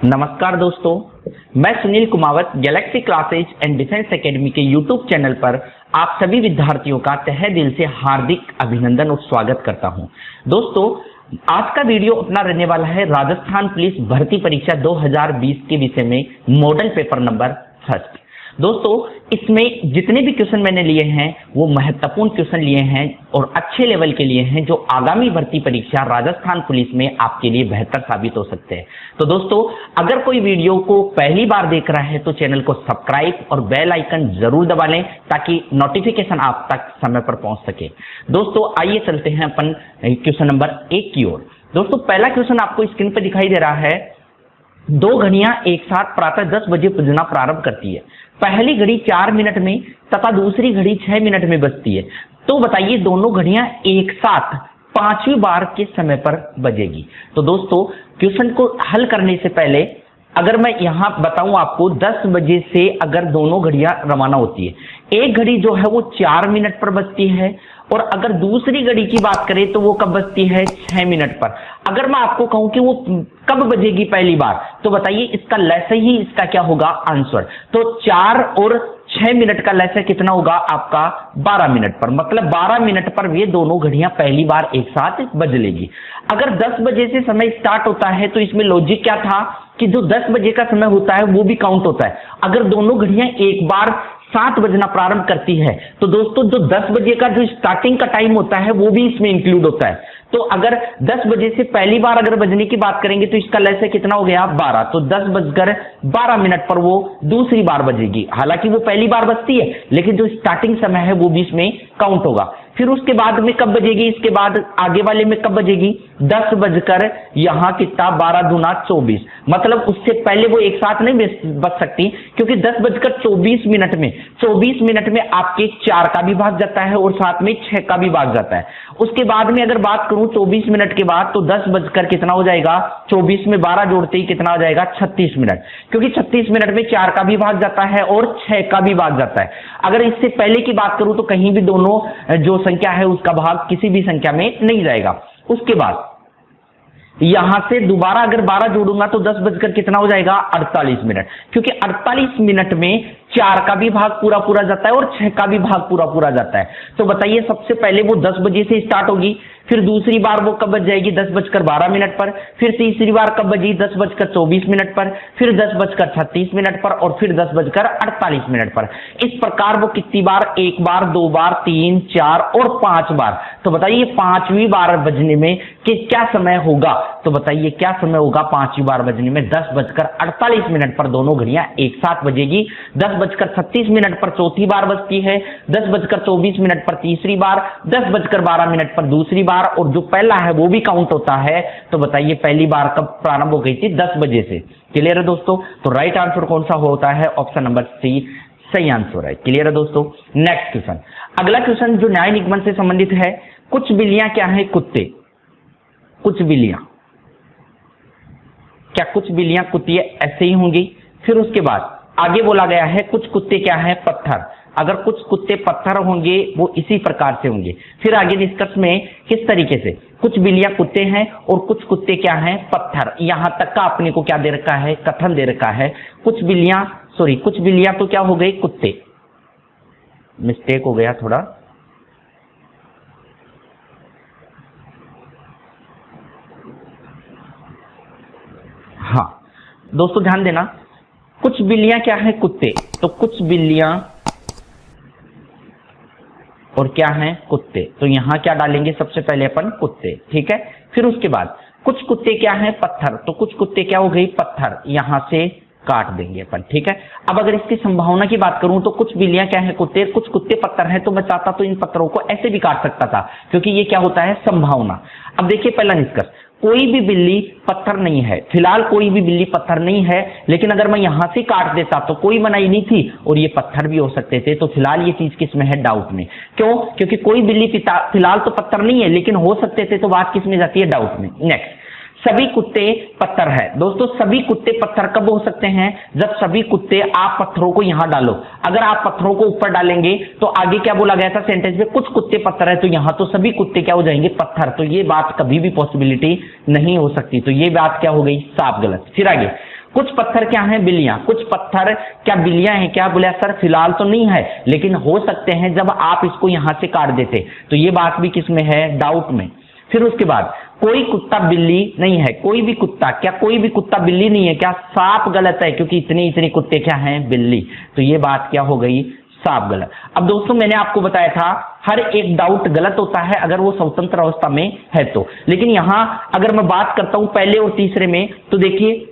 नमस्कार दोस्तों, मैं Sunil Kumawat Galaxy classes and defence academy के यूट्यूब चैनल पर आप सभी विद्यार्थियों का तहे दिल से हार्दिक अभिनंदन और स्वागत करता हूं। दोस्तों, आज का वीडियो अपना रहने वाला है राजस्थान पुलिस भर्ती परीक्षा 2020 के विषय में मॉडल पेपर नंबर फर्स्ट। दोस्तों, इसमें जितने भी क्वेश्चन मैंने लिए हैं वो महत्वपूर्ण क्वेश्चन लिए हैं और अच्छे लेवल के लिए हैं, जो आगामी भर्ती परीक्षा राजस्थान पुलिस में आपके लिए बेहतर साबित हो सकते हैं। तो दोस्तों, अगर कोई वीडियो को पहली बार देख रहा है तो चैनल को सब्सक्राइब और बेल आइकन जरूर दबा लें ताकि नोटिफिकेशन आप तक समय पर पहुंच सके। दोस्तों, आइए चलते हैं अपन क्वेश्चन नंबर 1 की ओर। दोस्तों, पहला क्वेश्चन आपको स्क्रीन पर दिखाई दे रहा है। 2 घड़ियां एक साथ प्रातः 10 बजे बजना प्रारंभ करती है। पहली घड़ी 4 मिनट में तथा दूसरी घड़ी 6 मिनट में बजती है। तो बताइए दोनों घड़ियां एक साथ 5वीं बार के समय पर बजेगी। तो दोस्तों, क्वेश्चन को हल करने से पहले अगर मैं यहां बताऊं आपको, 10 बजे से अगर दोनों घड़ियां रवाना होती है, एक घड़ी जो है वो 4 मिनट पर बजती है और अगर दूसरी घड़ी की बात करें तो वो कब बजती है? 6 मिनट पर। अगर मैं आपको कहूं कि वो कब बजेगी पहली बार, तो बताइए इसका लैसे ही इसका क्या होगा आंसर। तो 4 और 6 मिनट का लैसे कितना होगा आपका? 12 मिनट पर। मतलब 12 मिनट पर ये दोनों घड़ियां पहली बार एक साथ बज लेगी। अगर 10 बजे से समय स्टार्ट होता है तो इसमें लॉजिक क्या था कि जो 10 बजे का समय होता है वो भी काउंट होता है। अगर दोनों घड़ियां एक बार 7 बजना प्रारंभ करती है तो दोस्तों जो 10 बजे का जो स्टार्टिंग का टाइम होता है वो भी इसमें इंक्लूड होता है। तो अगर 10 बजे से पहली बार अगर बजने की बात करेंगे तो इसका लैसे कितना हो गया? 12। तो 10 बजकर 12 मिनट पर वो दूसरी बार बजेगी। हालांकि वो पहली बार बजती है लेकिन जो स्टार्टिंग समय है वो भी इसमें काउंट होगा। फिर उसके बाद में कब बजेगी? इसके बाद आगे वाले में कब बजेगी? 10 बजकर यहां कितना? 12 दूना 24। मतलब उससे पहले वो एक साथ नहीं बज सकती, क्योंकि 10 बजकर 24 मिनट में आपके 4 का भी भाग जाता है और साथ में 6 का भी भाग जाता है। उसके बाद में अगर बात करूं 24 मिनट के बाद, तो 10 बजकर कितना हो जाएगा? 24 में 12 जोड़ते ही कितना हो जाएगा? 36 मिनट। क्योंकि 36 मिनट में 4 का भी भाग जाता है और 6 का भी भाग जाता है। अगर इससे पहले की बात करूं तो कहीं भी दोनों जो संख्या है उसका भाग किसी भी संख्या में नहीं जाएगा। उसके बाद यहां से दोबारा अगर 12 जोड़ूंगा तो 10 बजकर कितना हो जाएगा? 48 मिनट। क्योंकि 48 मिनट में 4 का भी भाग पूरा जाता है और 6 का भी भाग पूरा जाता है। तो बताइए सबसे पहले वो 10 बजे से स्टार्ट होगी, फिर दूसरी बार वो कब बज जाएगी? 10 बजकर 12 मिनट पर। फिर तीसरी बार कब बजी? 10 बजकर 24 मिनट पर। फिर 10 बजकर 36 मिनट पर और फिर 10 बजकर 48 मिनट पर। इस प्रकार वो कितनी बार? 1 बार, 2 बार, 3, 4 और 5 बार। तो बताइए 5वीं बार बजने में क्या समय होगा? तो बताइए क्या समय होगा 5वीं बार बजने में? 10 बजकर 48 मिनट पर दोनों घड़ियां एक साथ बजेगी। 10 बजकर 36 मिनट पर चौथी बार बजती है, 10 बजकर 24 मिनट पर तीसरी बार, 10 बजकर 12 मिनट पर दूसरी बार, और जो पहला है वो भी काउंट होता है। तो बताइए पहली बार कब प्रारंभ हो गई थी? 10 बजे से। क्लियर है दोस्तों? तो राइट आंसर कौन सा होता है? ऑप्शन नंबर सी सही आंसर है। क्लियर है दोस्तों? नेक्स्ट क्वेश्चन, अगला क्वेश्चन जो न्याय निगमन से संबंधित है। कुछ बिल्लियां क्या है? कुत्ते। कुछ बिल्लियां क्या? कुछ बिल्लियां कुत्ते ऐसे ही होंगी। फिर उसके बाद आगे बोला गया है कुछ कुत्ते क्या है? पत्थर। अगर कुछ कुत्ते पत्थर होंगे वो इसी प्रकार से होंगे। फिर आगे निष्कर्ष में किस तरीके से कुछ बिल्लियां कुत्ते हैं और कुछ कुत्ते क्या हैं? पत्थर। यहां तक का अपने को क्या दे रखा है? कथन दे रखा है। कुछ बिल्लियां तो क्या हो गई? कुत्ते। मिस्टेक हो गया थोड़ा। हाँ दोस्तों, ध्यान देना, कुछ बिल्लियां क्या है? कुत्ते। तो कुछ बिल्लियां और क्या हैं? कुत्ते। तो यहां क्या डालेंगे? सबसे पहले अपन कुत्ते। ठीक है। फिर उसके बाद कुछ कुत्ते क्या हैं? पत्थर। तो कुछ कुत्ते क्या हो गई? पत्थर। यहां से काट देंगे अपन। ठीक है। अब अगर इसकी संभावना की बात करूं तो कुछ बिल्लियां क्या है? कुत्ते। कुछ कुत्ते पत्थर हैं, तो मैं चाहता तो इन पत्थरों को ऐसे भी काट सकता था, क्योंकि ये क्या होता है? संभावना। अब देखिए पहला निष्कर्ष, कोई भी बिल्ली पत्थर नहीं है। फिलहाल कोई भी बिल्ली पत्थर नहीं है, लेकिन अगर मैं यहां से काट देता तो कोई मनाही नहीं थी और ये पत्थर भी हो सकते थे। तो फिलहाल ये चीज किस में है? डाउट में। क्यों? क्योंकि कोई बिल्ली फिलहाल तो पत्थर नहीं है लेकिन हो सकते थे, तो बात किस में जाती है? डाउट में। नेक्स्ट, सभी कुत्ते पत्थर है। दोस्तों, सभी कुत्ते पत्थर कब हो सकते हैं? जब सभी कुत्ते, आप पत्थरों को यहां डालो। अगर आप पत्थरों को ऊपर डालेंगे तो आगे क्या बोला गया था सेंटेंस में? कुछ कुत्ते पत्थर है, तो यहां तो सभी कुत्ते क्या हो जाएंगे? पत्थर। तो ये बात कभी भी पॉसिबिलिटी नहीं हो सकती। तो ये बात क्या हो गई? साफ गलत। फिर आगे, कुछ पत्थर क्या हैं? बिल्लियां। कुछ पत्थर क्या बिल्लियां हैं क्या? बोले सर फिलहाल तो नहीं है, लेकिन हो सकते हैं जब आप इसको यहां से काट देते। तो ये बात भी किस में है? डाउट में। फिर उसके बाद कोई कुत्ता बिल्ली नहीं है, कोई भी कुत्ता, क्या कोई भी कुत्ता बिल्ली नहीं है क्या? साफ गलत है, क्योंकि इतने इतने कुत्ते क्या हैं? बिल्ली। तो ये बात क्या हो गई? साफ गलत। अब दोस्तों मैंने आपको बताया था हर एक डाउट गलत होता है अगर वो स्वतंत्र अवस्था में है तो, लेकिन यहां अगर मैं बात करता हूं पहले और तीसरे में, तो देखिए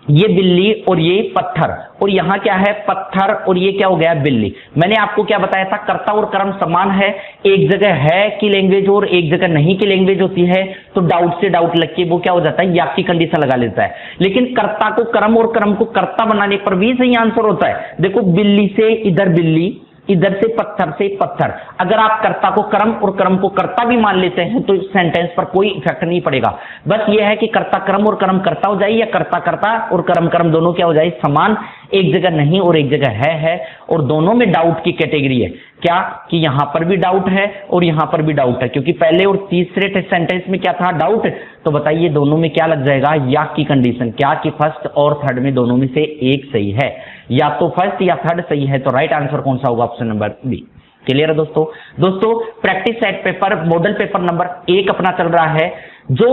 ये बिल्ली और ये पत्थर, और यहां क्या है? पत्थर, और ये क्या हो गया? बिल्ली। मैंने आपको क्या बताया था? कर्ता और कर्म समान है, एक जगह है की लैंग्वेज और एक जगह नहीं की लैंग्वेज होती है, तो डाउट से डाउट लग के वो क्या हो जाता है? या की कंडीशन लगा लेता है। लेकिन कर्ता को कर्म और कर्म को कर्ता बनाने पर भी सही आंसर होता है। देखो बिल्ली से इधर बिल्ली, इधर से पत्थर से पत्थर, अगर आप कर्ता को कर्म और कर्म को कर्ता भी मान लेते हैं तो सेंटेंस पर कोई इफेक्ट नहीं पड़ेगा। बस यह है कि कर्ता कर्म और कर्म कर्ता हो जाए, या कर्ता कर्ता और कर्म कर्म दोनों क्या हो जाए? समान। एक जगह नहीं और एक जगह है, और दोनों में डाउट की कैटेगरी है। क्या कि यहां पर भी डाउट है और यहां पर भी डाउट है, क्योंकि पहले और तीसरे सेंटेंस में क्या था? डाउट। तो बताइए दोनों में क्या लग जाएगा? या की कंडीशन। क्या कि फर्स्ट और थर्ड में दोनों में से एक सही है, या तो फर्स्ट या थर्ड सही है। तो राइट आंसर कौन सा होगा? Option number B. क्लियर है दोस्तों? दोस्तों practice set paper model paper number 1 अपना चल रहा है। जो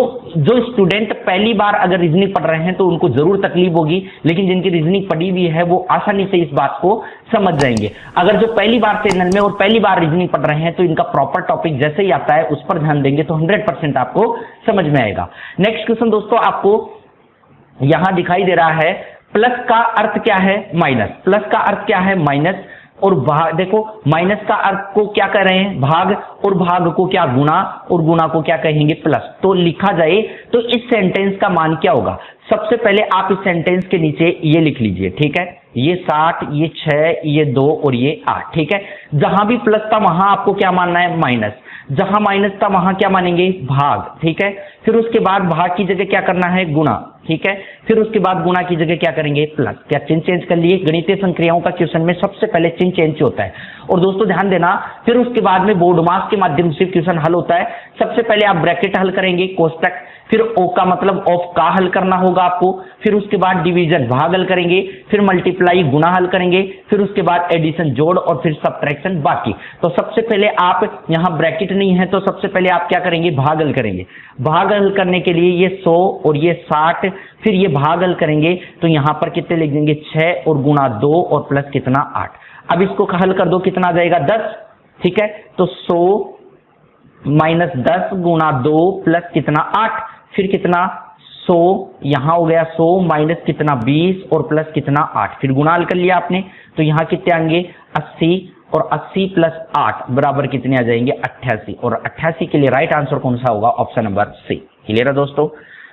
स्टूडेंट पहली बार अगर रीजनिंग पढ़ रहे हैं तो उनको जरूर तकलीफ होगी, लेकिन जिनकी रीजनिंग पढ़ी हुई है वो आसानी से इस बात को समझ जाएंगे। अगर जो पहली बार चैनल में और पहली बार रीजनिंग पढ़ रहे हैं तो इनका प्रॉपर टॉपिक जैसे ही आता है उस पर ध्यान देंगे तो 100% आपको समझ में आएगा। नेक्स्ट क्वेश्चन दोस्तों आपको यहां दिखाई दे रहा है, प्लस का अर्थ क्या है? माइनस। प्लस का अर्थ क्या है? माइनस। और भाग, देखो माइनस का अर्थ को क्या कह रहे हैं? भाग, और भाग को क्या? गुणा, और गुणा को क्या कहेंगे? प्लस। तो लिखा जाए तो इस सेंटेंस का मान क्या होगा? सबसे पहले आप इस सेंटेंस के नीचे ये लिख लीजिए, ठीक है? ये 60, ये 6, ये 2 और ये 8, ठीक है? जहां भी प्लस था वहां आपको क्या मानना है? माइनस। जहां माइनस था वहां क्या मानेंगे? भाग, ठीक है? फिर उसके बाद भाग की जगह क्या करना है? गुणा, ठीक है? फिर उसके बाद गुणा की जगह क्या करेंगे? प्लस। क्या चिन्ह चेंज कर लिए? गणितीय संक्रियाओं का क्वेश्चन में सबसे पहले चिन्ह चेंज होता है। और दोस्तों ध्यान देना, फिर उसके बाद में बोर्ड मास के माध्यम से क्वेश्चन हल होता है। सबसे पहले आप ब्रैकेट हल करेंगे, कोष्टक, फिर ओ का मतलब ऑफ का हल करना होगा आपको, फिर उसके बाद डिवीजन भाग हल करेंगे, फिर मल्टीप्लाई गुणा हल करेंगे, फिर उसके बाद एडिशन जोड़, और फिर सब्ट्रैक्शन बाकी। तो सबसे पहले आप यहां ब्रैकेट नहीं है तो सबसे पहले आप क्या करेंगे? भाग हल करेंगे। भाग हल करने के लिए ये 100 और ये 60, फिर ये भाग हल करेंगे तो यहां पर कितने लिख देंगे? 6 और गुणा 2 और प्लस कितना? 8। अब इसको हल कर दो, कितना आ जाएगा? 10, ठीक है? तो 100 माइनस 10 गुणा 2 प्लस कितना? 8, फिर कितना? 100, यहां हो गया 100 माइनस कितना? 20 और प्लस कितना? 8। फिर गुणा हल कर लिया आपने तो यहां कितने आएंगे? 80, और 80 प्लस 8 बराबर कितने आ जाएंगे? 88। और 88 के लिए राइट आंसर कौन सा होगा? Option number C. क्लियर है दोस्तों?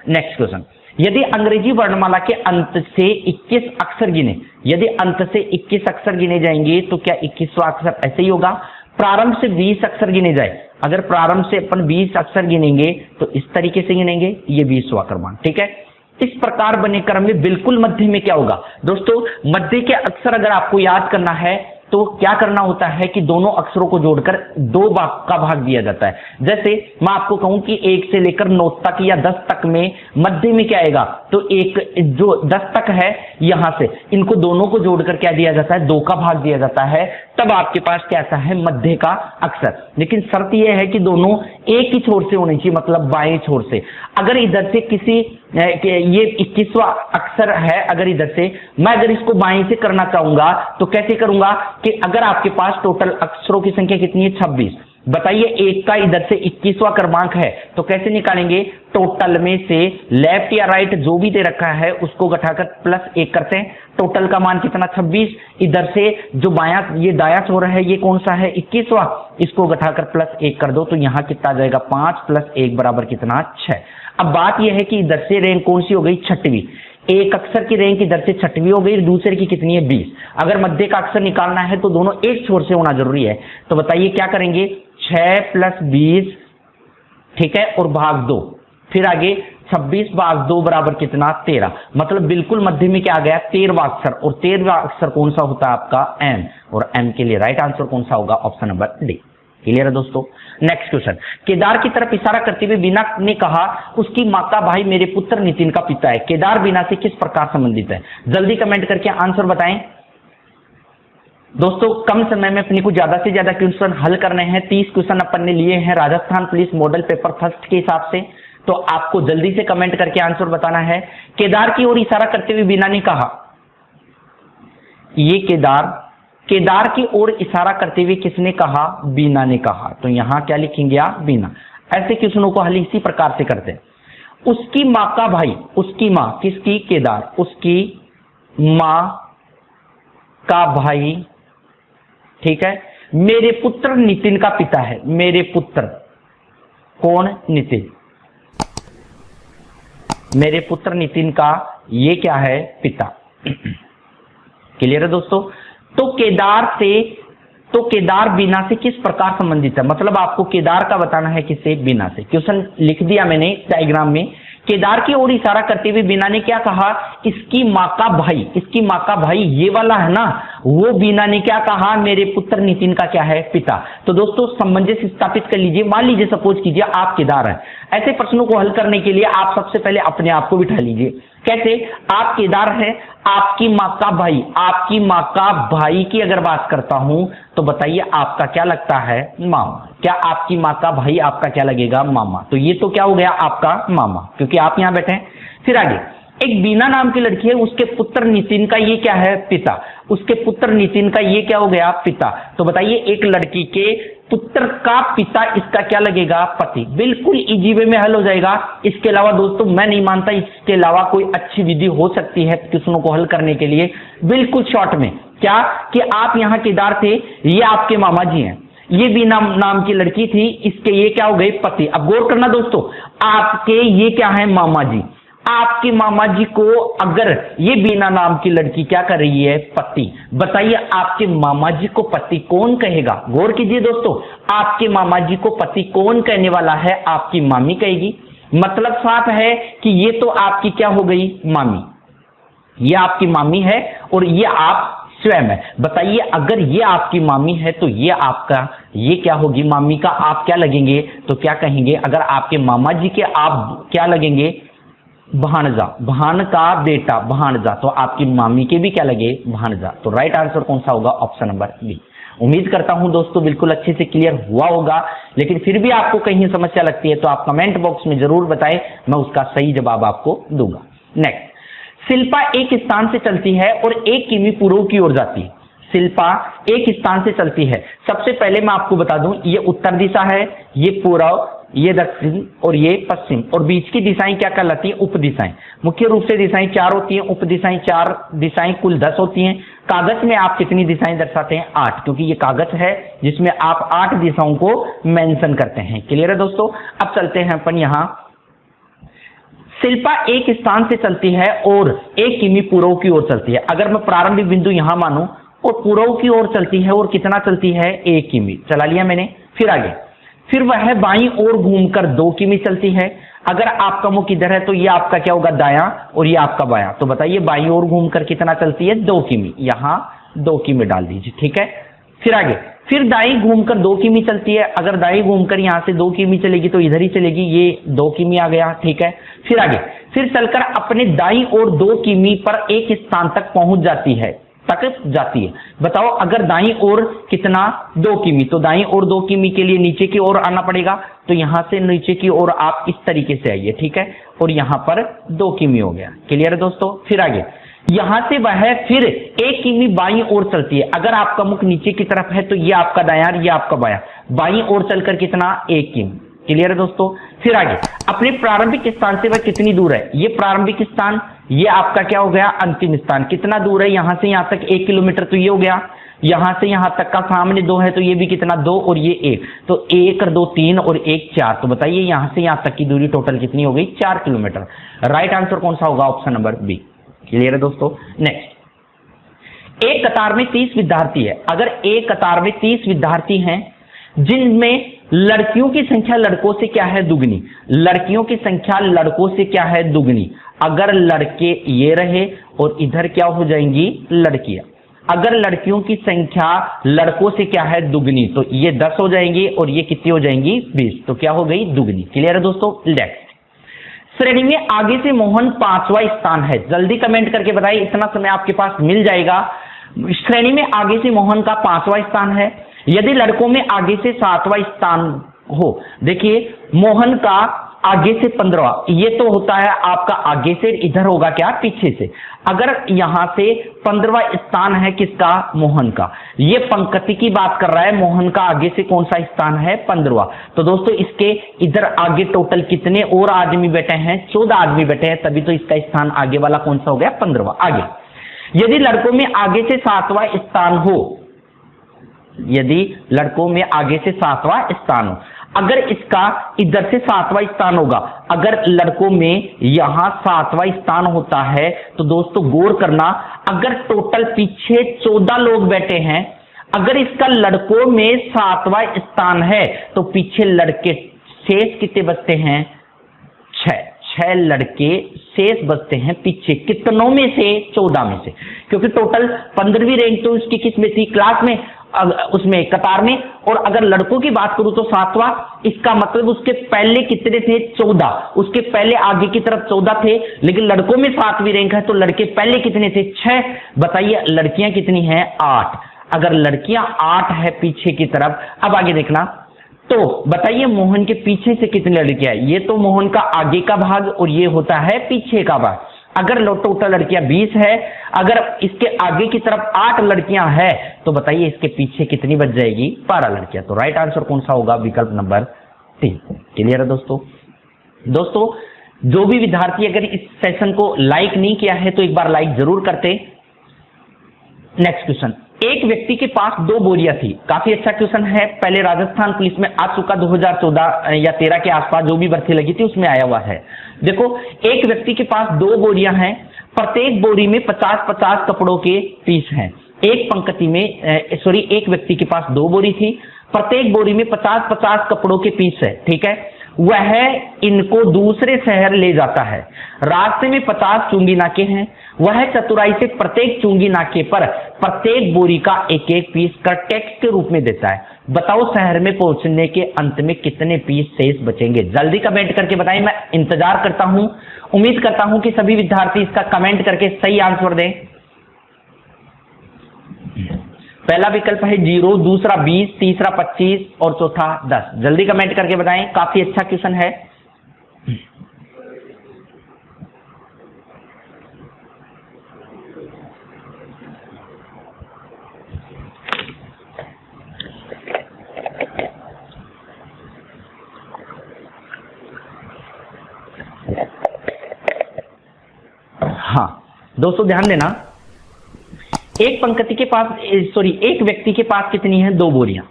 नेक्स्ट क्वेश्चन, यदि अंग्रेजी वर्णमाला के अंत से 21 अक्षर गिने, यदि अंत से 21 अक्षर गिने जाएंगे तो क्या 21वां अक्षर ऐसे ही होगा? प्रारंभ से 20 अक्षर गिने जाए, अगर प्रारंभ से अपन 20 अक्षर गिनेंगे तो इस तरीके से गिनेंगे, ये 20वां क्रमांक, ठीक है? इस प्रकार बने क्रम में बिल्कुल मध्य में क्या होगा? दोस्तों मध्य के अक्षर अगर आपको याद करना है तो क्या करना होता है कि दोनों अक्षरों को जोड़कर 2 भाग का भाग दिया जाता है। जैसे मैं आपको कहूं कि 1 से लेकर 9 तक या 10 तक में मध्य में क्या आएगा? तो एक जो 10 तक है यहां से इनको दोनों को जोड़कर क्या दिया जाता है? 2 का भाग दिया जाता है, तब आपके पास क्या आता है? मध्य का अक्षर। लेकिन शर्त यह है कि दोनों एक ही छोर से होनी चाहिए, मतलब बाएं छोर से। अगर इधर से किसी ये 21वां अक्षर है, अगर इधर से मैं अगर इसको बाएं से करना चाहूंगा तो कैसे करूंगा कि अगर आपके पास टोटल अक्षरों की संख्या कितनी है? 26। बताइए एक का इधर से 21वां क्रमांक है तो कैसे निकालेंगे? टोटल में से लेफ्ट या राइट जो भी दे रखा है उसको घटाकर प्लस 1 करते हैं, टोटल का मान कितना? 26। इधर से जो बायां ये दायां छोर है ये कौन सा है? 21वां, इसको घटाकर प्लस 1 कर दो तो यहां कितना आ जाएगा? 5 प्लस 1 बराबर कितना? 6। अब बात यह है कि इधर से रैंक कौन सी हो गई? 6वीं। एक अक्षर की रैंक इधर से 6वीं हो गई, दूसरे की कितनी है? 20। अगर मध्य का अक्षर निकालना है तो दोनों एक छोर से होना जरूरी है। तो बताइए क्या करेंगे? 6 प्लस 20, ठीक है, और भाग 2, फिर आगे 26 भाग 2 बराबर कितना? 13। मतलब बिल्कुल मध्य में क्या आ गया? 13वां अक्षर, और 13वां अक्षर कौन सा होता है आपका? एम। और एम के लिए राइट आंसर कौन सा होगा? Option number D. क्लियर है दोस्तों। नेक्स्ट क्वेश्चन, केदार की तरफ इशारा करते हुए बीना ने कहा उसकी मां का भाई मेरे पुत्र नितिन का पिता है। केदार बीना से किस प्रकार संबंधित है? जल्दी कमेंट करके आंसर बताएं दोस्तों। कम समय में अपने को ज्यादा से ज्यादा क्वेश्चन हल करने हैं। 30 क्वेश्चन अपन ने लिए हैं Rajasthan police model paper first के हिसाब से, तो आपको जल्दी से कमेंट करके आंसर बताना है। केदार की ओर इशारा करते हुए बीना ने कहा, ये केदार की ओर इशारा करते हुए किसने कहा? बीना ने कहा। तो यहां क्या लिखेंगे आप? बीना। ऐसे क्वेश्चनों को हल इसी प्रकार से करते हैं। उसकी मां का भाई, उसकी मां किसकी? केदार। उसकी मां का भाई, ठीक है, मेरे पुत्र नितिन का पिता है। मेरे पुत्र कौन? नितिन। मेरे पुत्र नितिन का ये क्या है? पिता। क्लियर है दोस्तों। तो केदार बीना से किस प्रकार संबंधित है? मतलब आपको केदार का बताना है किससे? बीना से। क्वेश्चन लिख दिया मैंने डायग्राम में। केदार की ओर इशारा करते हुए बीना ने क्या कहा? इसकी मां का भाई, इसकी मां का भाई ये वाला है ना, वो बीना ने क्या कहा? मेरे पुत्र नितिन का क्या है? पिता। तो दोस्तों सामंजस्य स्थापित कर लीजिए। मान लीजिए सपोज कीजिए आप केदार हैं। ऐसे प्रश्नों को हल करने के लिए आप सबसे पहले अपने आप को बिठा लीजिए। कैसे? आप केदार हैं, आपकी मां का भाई, आपकी मां का भाई की अगर बात करता हूं तो बताइए आपका क्या लगता है? मामा। क्या आपकी मां का भाई आपका क्या लगेगा? मामा। तो ये तो क्या हो गया? आपका मामा, क्योंकि आप यहां बैठे हैं। फिर आगे, एक बीना नाम की लड़की है, उसके पुत्र नितिन का ये क्या है? पिता। उसके पुत्र नितिन का ये क्या हो गया? पिता। तो बताइए एक लड़की के पुत्र का पिता, इसका क्या लगेगा? पति। बिल्कुल इजी वे में हल हो जाएगा। इसके अलावा दोस्तों मैं नहीं मानता इसके अलावा कोई अच्छी विधि हो सकती है क्वेश्चनों को हल करने के लिए। बिल्कुल शॉर्ट में क्या कि आप यहां केदार थे, ये आपके मामा जी हैं, ये बीना नाम की लड़की थी, इसके ये क्या हो गए? पति। अब गौर करना दोस्तों, आपके ये क्या है? मामा जी। आपके मामा जी को अगर ये बीना नाम की लड़की क्या कर रही है? पति। बताइए आपके मामा जी को पति कौन कहेगा? गौर कीजिए दोस्तों, आपके मामा जी को पति कौन कहने वाला है? आपकी मामी कहेगी। मतलब साफ है कि ये तो आपकी क्या हो गई? मामी। ये आपकी मामी है और ये आप स्वयं है। बताइए अगर ये आपकी मामी है तो ये आपका ये क्या होगी? मामी का आप क्या लगेंगे? तो क्या कहेंगे? अगर आपके मामा जी के आप क्या लगेंगे? भाणजा। भान का बेटा, भाणजा। तो आपकी मामी के भी क्या लगे? भाणजा। तो राइट आंसर कौन सा होगा? Option number B. उम्मीद करता हूं दोस्तों बिल्कुल अच्छे से क्लियर हुआ होगा, लेकिन फिर भी आपको कहीं समस्या लगती है तो आप कमेंट बॉक्स में जरूर बताएं, मैं उसका सही जवाब आपको दूंगा। नेक्स्ट, शिल्पा एक स्थान से चलती है और 1 किमी पूर्व की ओर जाती है। शिल्पा एक स्थान से चलती है। सबसे पहले मैं आपको बता दूं, ये उत्तर दिशा है, ये पूर्व, ये दक्षिण और ये पश्चिम, और बीच की दिशाएं क्या कहलाती हैं? उप दिशाएं। मुख्य रूप से दिशाएं 4 होती हैं, उप दिशाएं 4 दिशाएं कुल 10 होती हैं। कागज में आप कितनी दिशाएं दर्शाते हैं? 8, क्योंकि ये कागज है जिसमें आप 8 दिशाओं को मेंशन करते हैं। क्लियर है दोस्तों। अब चलते हैं अपन यहां। शिल्पा एक स्थान से चलती है और 1 किमी पूर्व की ओर चलती है। अगर मैं प्रारंभिक बिंदु यहां मानूं और पूर्व की ओर चलती है, और कितना चलती है? 1 किमी। चला लिया मैंने। फिर आगे, फिर वह बाईं ओर घूमकर 2 किमी चलती है। अगर आपका मुख इधर है तो ये आपका क्या होगा? दायां, और ये आपका बायां। तो बताइए बाईं ओर घूमकर कितना चलती है? 2 किमी। यहां 2 किमी डाल दीजिए, ठीक है। फिर आगे, फिर दाईं घूमकर 2 किमी चलती है। अगर दाईं घूमकर यहां से 2 किमी चलेगी तो इधर ही चलेगी, ये 2 किमी आ गया, ठीक है। फिर आगे, फिर चलकर अपने दाईं ओर 2 किमी पर एक स्थान तक पहुंच जाती है। बताओ अगर दाईं ओर कितना? 2 किमी। तो दाईं ओर 2 किमी के लिए नीचे की ओर आना पड़ेगा, तो यहां से नीचे की ओर आप इस तरीके से आइए, ठीक है। और यहां पर 2 किमी हो गया। क्लियर है दोस्तों। फिर आगे, यहां से वह फिर 1 किमी बाईं ओर चलती है। अगर आपका मुख नीचे की तरफ है तो ये आपका दायां, ये आपका बायां। बाईं ओर चलकर कितना? 1 किमी। क्लियर है दोस्तों। फिर आगे, अपने प्रारंभिक स्थान से वह कितनी दूर है? ये प्रारंभिक स्थान, ये आपका क्या हो गया? अंतिम स्थान। कितना दूर है? यहां से यहां तक 1 किलोमीटर, तो ये हो गया। यहां से यहां तक का सामने 2 है तो ये भी कितना? 2, और ये 1, तो 1 और 2 3 और 1 4। तो बताइए यहां से यहां तक की दूरी टोटल कितनी हो गई? 4 किलोमीटर। राइट आंसर कौन सा होगा? Option number B. क्लियर है दोस्तों। नेक्स्ट, एक कतार में 30 विद्यार्थी है। अगर एक कतार में 30 विद्यार्थी हैं जिनमें लड़कियों की संख्या लड़कों से क्या है? दुगनी। लड़कियों की संख्या लड़कों से क्या है? दुगनी। अगर लड़के ये रहे और इधर क्या हो जाएंगी? लड़कियां। अगर लड़कियों की संख्या लड़कों से क्या है दुगनी, तो ये 10 हो जाएंगी और ये कितनी हो जाएंगी 20, तो क्या हो गई दुगनी। क्लियर है दोस्तों। नेक्स्ट, श्रेणी में आगे से मोहन 5वां स्थान है। जल्दी कमेंट करके बताइए, इतना समय आपके पास मिल जाएगा। श्रेणी में आगे से मोहन का 5वां स्थान है। यदि लड़कों में आगे से 7वां स्थान हो, देखिए मोहन का आगे से 15वां, ये तो होता है आपका आगे से, इधर होगा क्या पीछे से। अगर यहां से 15वां स्थान है किसका, मोहन का, ये पंक्ति की बात कर रहा है, मोहन का आगे से कौन सा स्थान है 15वां, तो दोस्तों इसके इधर आगे टोटल कितने और आदमी बैठे हैं, 14 आदमी बैठे हैं, तभी तो इसका स्थान आगे वाला कौन सा हो गया 15वां। आगे, यदि लड़कों में आगे से 7वां स्थान हो, यदि लड़कों में आगे से 7वां स्थान हो, अगर इसका इधर से 7वां स्थान होगा, अगर लड़कों में यहां 7वां स्थान होता है, तो दोस्तों गौर करना, अगर टोटल पीछे 14 लोग बैठे हैं, अगर इसका लड़कों में 7वां स्थान है, तो पीछे लड़के शेष कितने बचते हैं, 6 लड़के शेष बचते हैं पीछे, कितनों में से, 14 में से, क्योंकि टोटल 15वीं रैंक तो उसकी किस में थी, क्लास में, उसमें कतार में। और अगर लड़कों की बात करूं तो 7वां, इसका मतलब उसके पहले कितने थे 14, उसके पहले आगे की तरफ 14 थे, लेकिन लड़कों में 7वीं रैंक है, तो लड़के पहले कितने थे 6। बताइए लड़कियां कितनी हैं 8। अगर लड़कियां 8 है पीछे की तरफ, अब आगे देखना, तो बताइए मोहन के पीछे से कितनी लड़कियां, ये तो मोहन का आगे का भाग और ये होता है पीछे का भाग। अगर टोटल लड़कियां 20 है, अगर इसके आगे की तरफ 8 लड़कियां हैं, तो बताइए इसके पीछे कितनी बच जाएगी 12 लड़कियां। तो राइट आंसर कौन सा होगा, विकल्प नंबर 3। क्लियर है दोस्तों। दोस्तों जो भी विद्यार्थी अगर इस सेशन को लाइक नहीं किया है तो एक बार लाइक जरूर करते। नेक्स्ट क्वेश्चन, एक व्यक्ति के पास 2 बोरियां थी। काफी अच्छा क्वेश्चन है, पहले राजस्थान पुलिस में आ चुका, 2014 या 13 के आसपास जो भी भर्ती लगी थी उसमें आया हुआ है। देखो एक व्यक्ति के पास 2 बोरियां हैं, प्रत्येक बोरी में 50-50 कपड़ों के पीस हैं। एक पंक्ति में एक व्यक्ति के पास 2 बोरी थी, प्रत्येक बोरी में 50-50 कपड़ों के पीस है, ठीक है। वह इनको दूसरे शहर ले जाता है। रास्ते में 50 चुंगी नाके हैं। वह चतुराई से प्रत्येक चुंगी नाके पर प्रत्येक बोरी का एक एक पीस कर टैक्स के रूप में देता है। बताओ शहर में पहुंचने के अंत में कितने पीस शेष बचेंगे। जल्दी कमेंट करके बताएं, मैं इंतजार करता हूं। उम्मीद करता हूं कि सभी विद्यार्थी इसका कमेंट करके सही आंसर दें। पहला विकल्प है 0, दूसरा 20, तीसरा 25 और चौथा 10। जल्दी कमेंट करके बताएं, काफी अच्छा क्वेश्चन है। हाँ दोस्तों ध्यान देना, एक पंक्ति के पास एक व्यक्ति के पास कितनी है 2 बोरियां।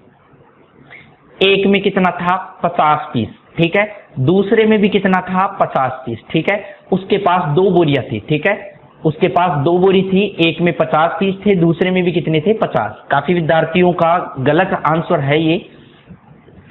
एक में कितना था 50 पीस, ठीक है। दूसरे में भी कितना था 50 पीस, ठीक है। उसके पास 2 बोरियां थी, ठीक है। उसके पास 2 बोरी थी, एक में 50 पीस थे, दूसरे में भी कितने थे 50। काफी विद्यार्थियों का गलत आंसर है ये।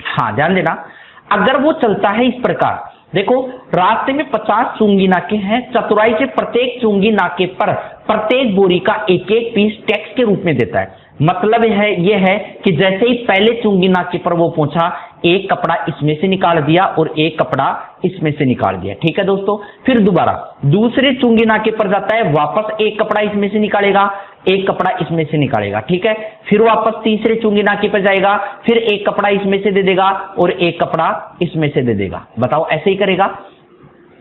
हाँ ध्यान देना, अगर वो चलता है इस प्रकार, देखो रास्ते में 50 चुंगी नाके हैं, चतुराई से प्रत्येक चुंगी नाके पर प्रत्येक बोरी का एक एक पीस टैक्स के रूप में देता है। मतलब यह है कि जैसे ही पहले चुंगी नाके पर वो पहुंचा, एक कपड़ा इसमें से निकाल दिया और एक कपड़ा इसमें से निकाल दिया, ठीक है दोस्तों। फिर दोबारा दूसरे चुंगी नाके पर जाता है, वापस एक कपड़ा इसमें से निकालेगा, एक कपड़ा इसमें से निकालेगा, ठीक है। फिर वापस तीसरे चुंगी नाके पर जाएगा, फिर एक कपड़ा इसमें से दे देगा और एक कपड़ा इसमें से दे देगा। बताओ ऐसे ही करेगा।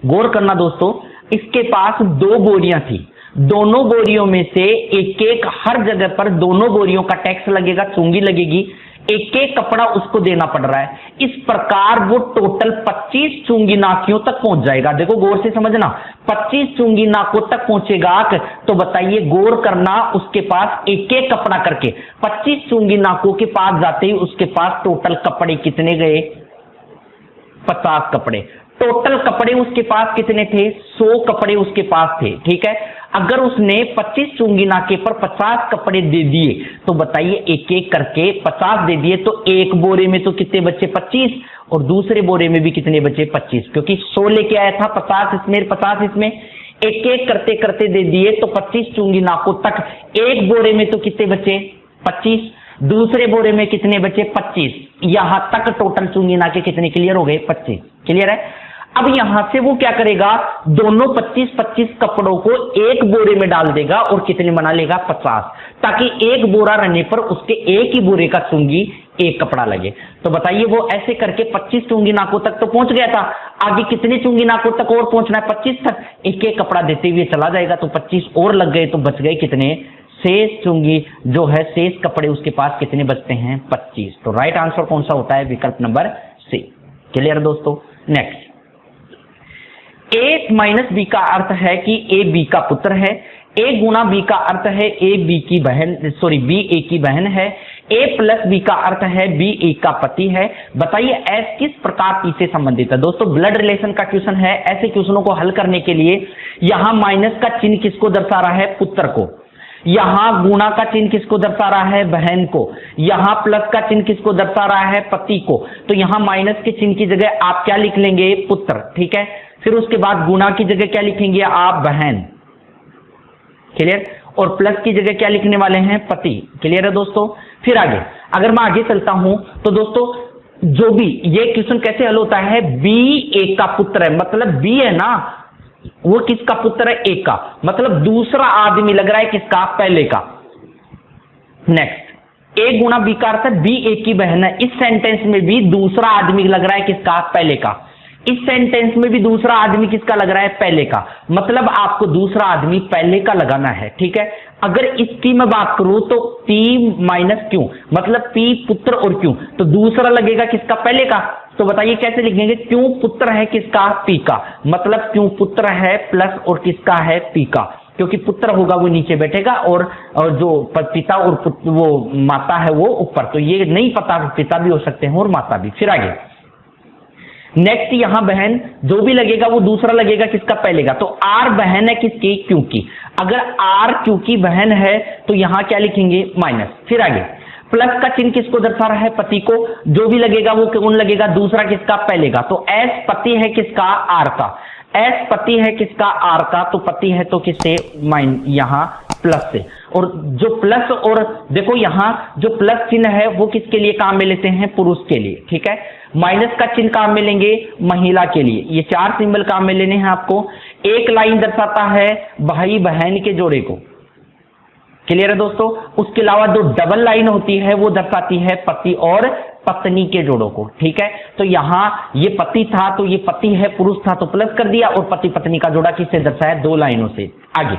गौर करना दोस्तों, इसके पास 2 बोरियां थी, दोनों बोरियों में से एक एक हर जगह पर दोनों बोरियों का टैक्स लगेगा, चुंगी लगेगी, एक एक कपड़ा उसको देना पड़ रहा है। इस प्रकार वो टोटल 25 चुंगी नाकियों तक पहुंच जाएगा। देखो गौर से समझना, 25 चुंगी नाकों तक पहुंचेगा, तो बताइए गौर करना, उसके पास एक एक कपड़ा करके 25 चुंगी नाकों के पास जाते ही उसके पास टोटल कपड़े कितने गए 50 कपड़े। टोटल कपड़े उसके पास कितने थे 100 कपड़े उसके पास थे, ठीक है। अगर उसने 25 चुंगी नाके पर 50 कपड़े दे दिए, तो बताइए एक एक करके 50 दे दिए, तो एक बोरे में तो कितने बचे 25 और दूसरे बोरे में भी कितने बचे 25, क्योंकि 100 लेके आया था, 50 इसमें 50 इसमें। एक एक करते करते दे दिए तो 25 चुंगी नाकों तक। एक बोरे में तो कितने बचे? 25। दूसरे बोरे में कितने बचे? 25। यहां तक टोटल चुंगी नाके कितने क्लियर हो गए? 25। क्लियर है। अब यहां से वो क्या करेगा, दोनों 25-25 कपड़ों को एक बोरे में डाल देगा और कितने बना लेगा? 50, ताकि एक बोरा रहने पर उसके एक ही बोरे का चुंगी एक कपड़ा लगे। तो बताइए वो ऐसे करके 25 चुंगी नाकों तक तो पहुंच गया था, आगे कितने चुंगी नाकों तक और पहुंचना है? 25 तक। एक एक कपड़ा देते हुए चला जाएगा तो 25 और लग गए, तो बच गए कितने? शेष चुंगी जो है, शेष कपड़े उसके पास कितने बचते हैं? 25। तो राइट आंसर कौन सा होता है? विकल्प नंबर सी। क्लियर दोस्तों। नेक्स्ट, ए माइनस बी का अर्थ है कि ए बी का पुत्र है। ए गुना बी का अर्थ है ए बी की बहन, बी ए की बहन है। ए प्लस बी का अर्थ है बी ए का पति है। बताइए एस किस प्रकार पी से संबंधित है? दोस्तों ब्लड रिलेशन का क्वेश्चन है। ऐसे क्वेश्चनों को हल करने के लिए यहां माइनस का चिन्ह किसको दर्शा रहा है? पुत्र को। यहां गुणा का चिन्ह किसको दर्शा रहा है? बहन को। यहां प्लस का चिन्ह किसको दर्शा रहा है? पति को। तो यहां माइनस के चिन्ह की जगह आप क्या लिख लेंगे? पुत्र। ठीक है। फिर उसके बाद गुणा की जगह क्या लिखेंगे आप? बहन। क्लियर। और प्लस की जगह क्या लिखने वाले हैं? पति। क्लियर है दोस्तों। फिर आगे अगर मैं आगे चलता हूं तो दोस्तों जो भी ये क्वेश्चन कैसे हल होता है? बी ए का पुत्र है, मतलब बी है ना, वो किसका पुत्र है? ए का, मतलब दूसरा आदमी लग रहा है किसका? पहले का। नेक्स्ट, ए गुणा बी का अर्थ है बी ए की बहन है। इस सेंटेंस में भी दूसरा आदमी लग रहा है किसका? पहले का। इस सेंटेंस में भी दूसरा आदमी किसका लग रहा है? पहले का। मतलब आपको दूसरा आदमी पहले का लगाना है। ठीक है। अगर इसकी मैं बात करूं तो P माइनस क्यों, मतलब P पुत्र और क्यों, तो दूसरा लगेगा किसका? पहले का। तो बताइए कैसे लिखेंगे? क्यों पुत्र है किसका? P का। मतलब क्यों पुत्र है प्लस और किसका है? P का। क्योंकि पुत्र होगा वो नीचे बैठेगा और जो पिता और वो माता है वो ऊपर। तो ये नहीं पता, पिता भी हो सकते हैं और माता भी। फिर आगे नेक्स्ट, यहां बहन जो भी लगेगा वो दूसरा लगेगा किसका? पहले का। तो आर बहन है किसकी? क्यू की। अगर आर क्यू की बहन है तो यहां क्या लिखेंगे? माइनस। फिर आगे प्लस का चिन्ह किसको दर्शा रहा है? पति को। जो भी लगेगा वो कौन लगेगा? दूसरा किसका? पहले का। तो एस पति है किसका? आर का। एस पति है किसका? आर का। तो पति है तो किससे? यहां प्लस से। और जो प्लस, और देखो यहां जो प्लस चिन्ह है वो किसके लिए काम में लेते हैं? पुरुष के लिए। ठीक है। माइनस का चिन्ह काम में लेंगे महिला के लिए। ये 4 सिंबल काम में लेने हैं आपको। एक लाइन दर्शाता है भाई बहन के जोड़े को। क्लियर है दोस्तों। उसके अलावा जो डबल लाइन होती है वो दर्शाती है पति और पत्नी के जोड़ों को। ठीक है। तो यहां ये पति था तो ये पति है, पुरुष था तो प्लस कर दिया, और पति पत्नी का जोड़ा किससे दर्शाया? 2 लाइनों से। आगे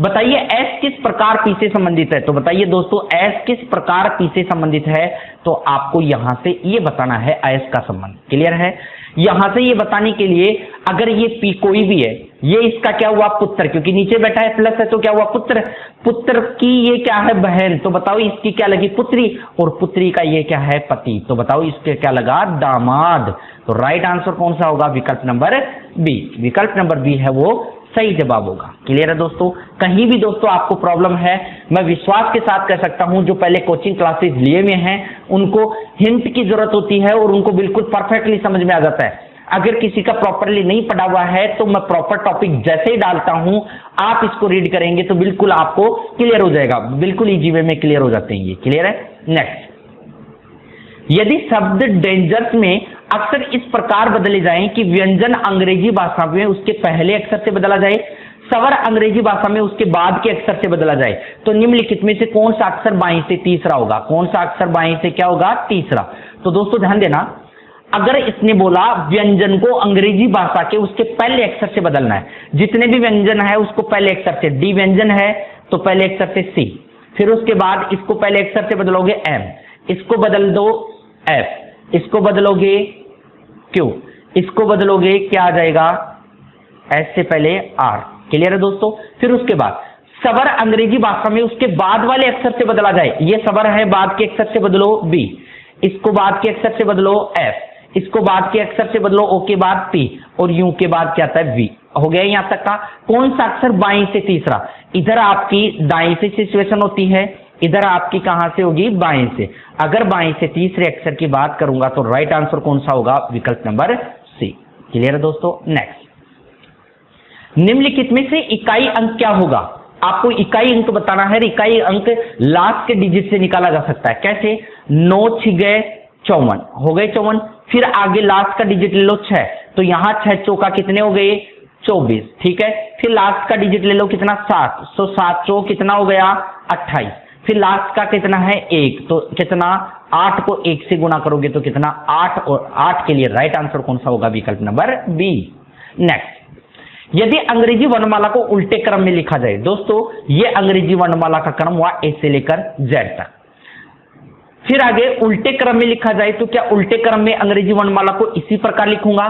बताइए एस किस प्रकार पी से संबंधित है? तो बताइए दोस्तों एस किस प्रकार पी से संबंधित है? तो आपको यहां से ये बताना है एस का संबंध। क्लियर है। यहां से ये बताने के लिए अगर ये पी कोई भी है, ये इसका क्या हुआ? पुत्र, क्योंकि नीचे बैठा है प्लस है तो क्या हुआ? पुत्र। पुत्र की ये क्या है? बहन। तो बताओ इसकी क्या लगी? पुत्री। और पुत्री का ये क्या है? पति। तो बताओ इसके क्या लगा? दामाद। तो राइट आंसर कौन सा होगा? विकल्प नंबर बी। विकल्प नंबर बी है वो सही जवाब होगा। क्लियर है दोस्तों। कहीं भी दोस्तों आपको प्रॉब्लम है, मैं विश्वास के साथ कह सकता हूं जो पहले कोचिंग क्लासेस लिए हुए हैं उनको हिंट की जरूरत होती है और उनको बिल्कुल परफेक्टली समझ में आ जाता है। अगर किसी का प्रॉपरली नहीं पढ़ा हुआ है तो मैं प्रॉपर टॉपिक जैसे ही डालता हूं आप इसको रीड करेंगे तो बिल्कुल आपको क्लियर हो जाएगा। बिल्कुल इजी वे में क्लियर हो जाते हैं ये। क्लियर है। नेक्स्ट, यदि शब्द डेंजर्स में अक्सर इस प्रकार बदले जाएं कि व्यंजन अंग्रेजी भाषा में उसके पहले अक्षर से बदला जाए, स्वर अंग्रेजी भाषा में उसके बाद के अक्षर से बदला जाए, तो निम्नलिखित में से कौन सा अक्षर बाएं से तीसरा होगा? कौन सा अक्षर बाएं से क्या होगा? तीसरा। तो दोस्तों ध्यान देना, अगर इसने बोला व्यंजन को अंग्रेजी भाषा के उसके पहले अक्षर से बदलना है, जितने भी व्यंजन है उसको पहले अक्षर से, डी व्यंजन है तो पहले अक्षर से सी, फिर उसके बाद इसको पहले अक्षर से बदलोगे एम, इसको बदल दो एफ, इसको बदलोगे क्यू, इसको बदलोगे क्या आ जाएगा? एस से पहले आर। क्लियर है दोस्तों। फिर उसके बाद स्वर अंग्रेजी भाषा में उसके बाद वाले अक्षर से बदला जाए, ये स्वर है बाद के अक्षर से बदलो बी, इसको बाद के अक्षर से बदलो एफ, इसको बाद के अक्षर से बदलो ओ के बाद पी, और यू के बाद क्या आता है? वी। हो गया यहां तक का। कौन सा अक्षर बाएं से तीसरा? इधर आपकी दाएं से सिचुएशन होती है, इधर आपकी कहां से होगी? बाएं से। अगर बाएं से तीसरे अक्षर की बात करूंगा तो राइट आंसर कौन सा होगा? विकल्प नंबर सी। क्लियर है दोस्तों। नेक्स्ट, निम्नलिखित में से इकाई अंक क्या होगा? आपको इकाई अंक बताना है। इकाई अंक लास्ट के डिजिट से निकाला जा सकता है। कैसे? 9 6 गए 54, हो गए 54। फिर आगे लास्ट का डिजिट ले लो 6, तो यहां 6 चौका कितने हो गए? 24, ठीक है। फिर लास्ट का डिजिट ले लो कितना? 7, तो 7 चौक कितना हो गया? 28। फिर लास्ट का कितना है? 1, तो कितना? 8 को 1 से गुणा करोगे तो कितना? 8, और 8 के लिए राइट आंसर कौन सा होगा? विकल्प नंबर बी। नेक्स्ट, यदि अंग्रेजी वर्णमाला को उल्टे क्रम में लिखा जाए, दोस्तों ये अंग्रेजी वर्णमाला का क्रम हुआ ए से लेकर जेड तक। फिर आगे उल्टे क्रम में लिखा जाए तो क्या उल्टे क्रम में अंग्रेजी वर्णमाला को इसी प्रकार लिखूंगा?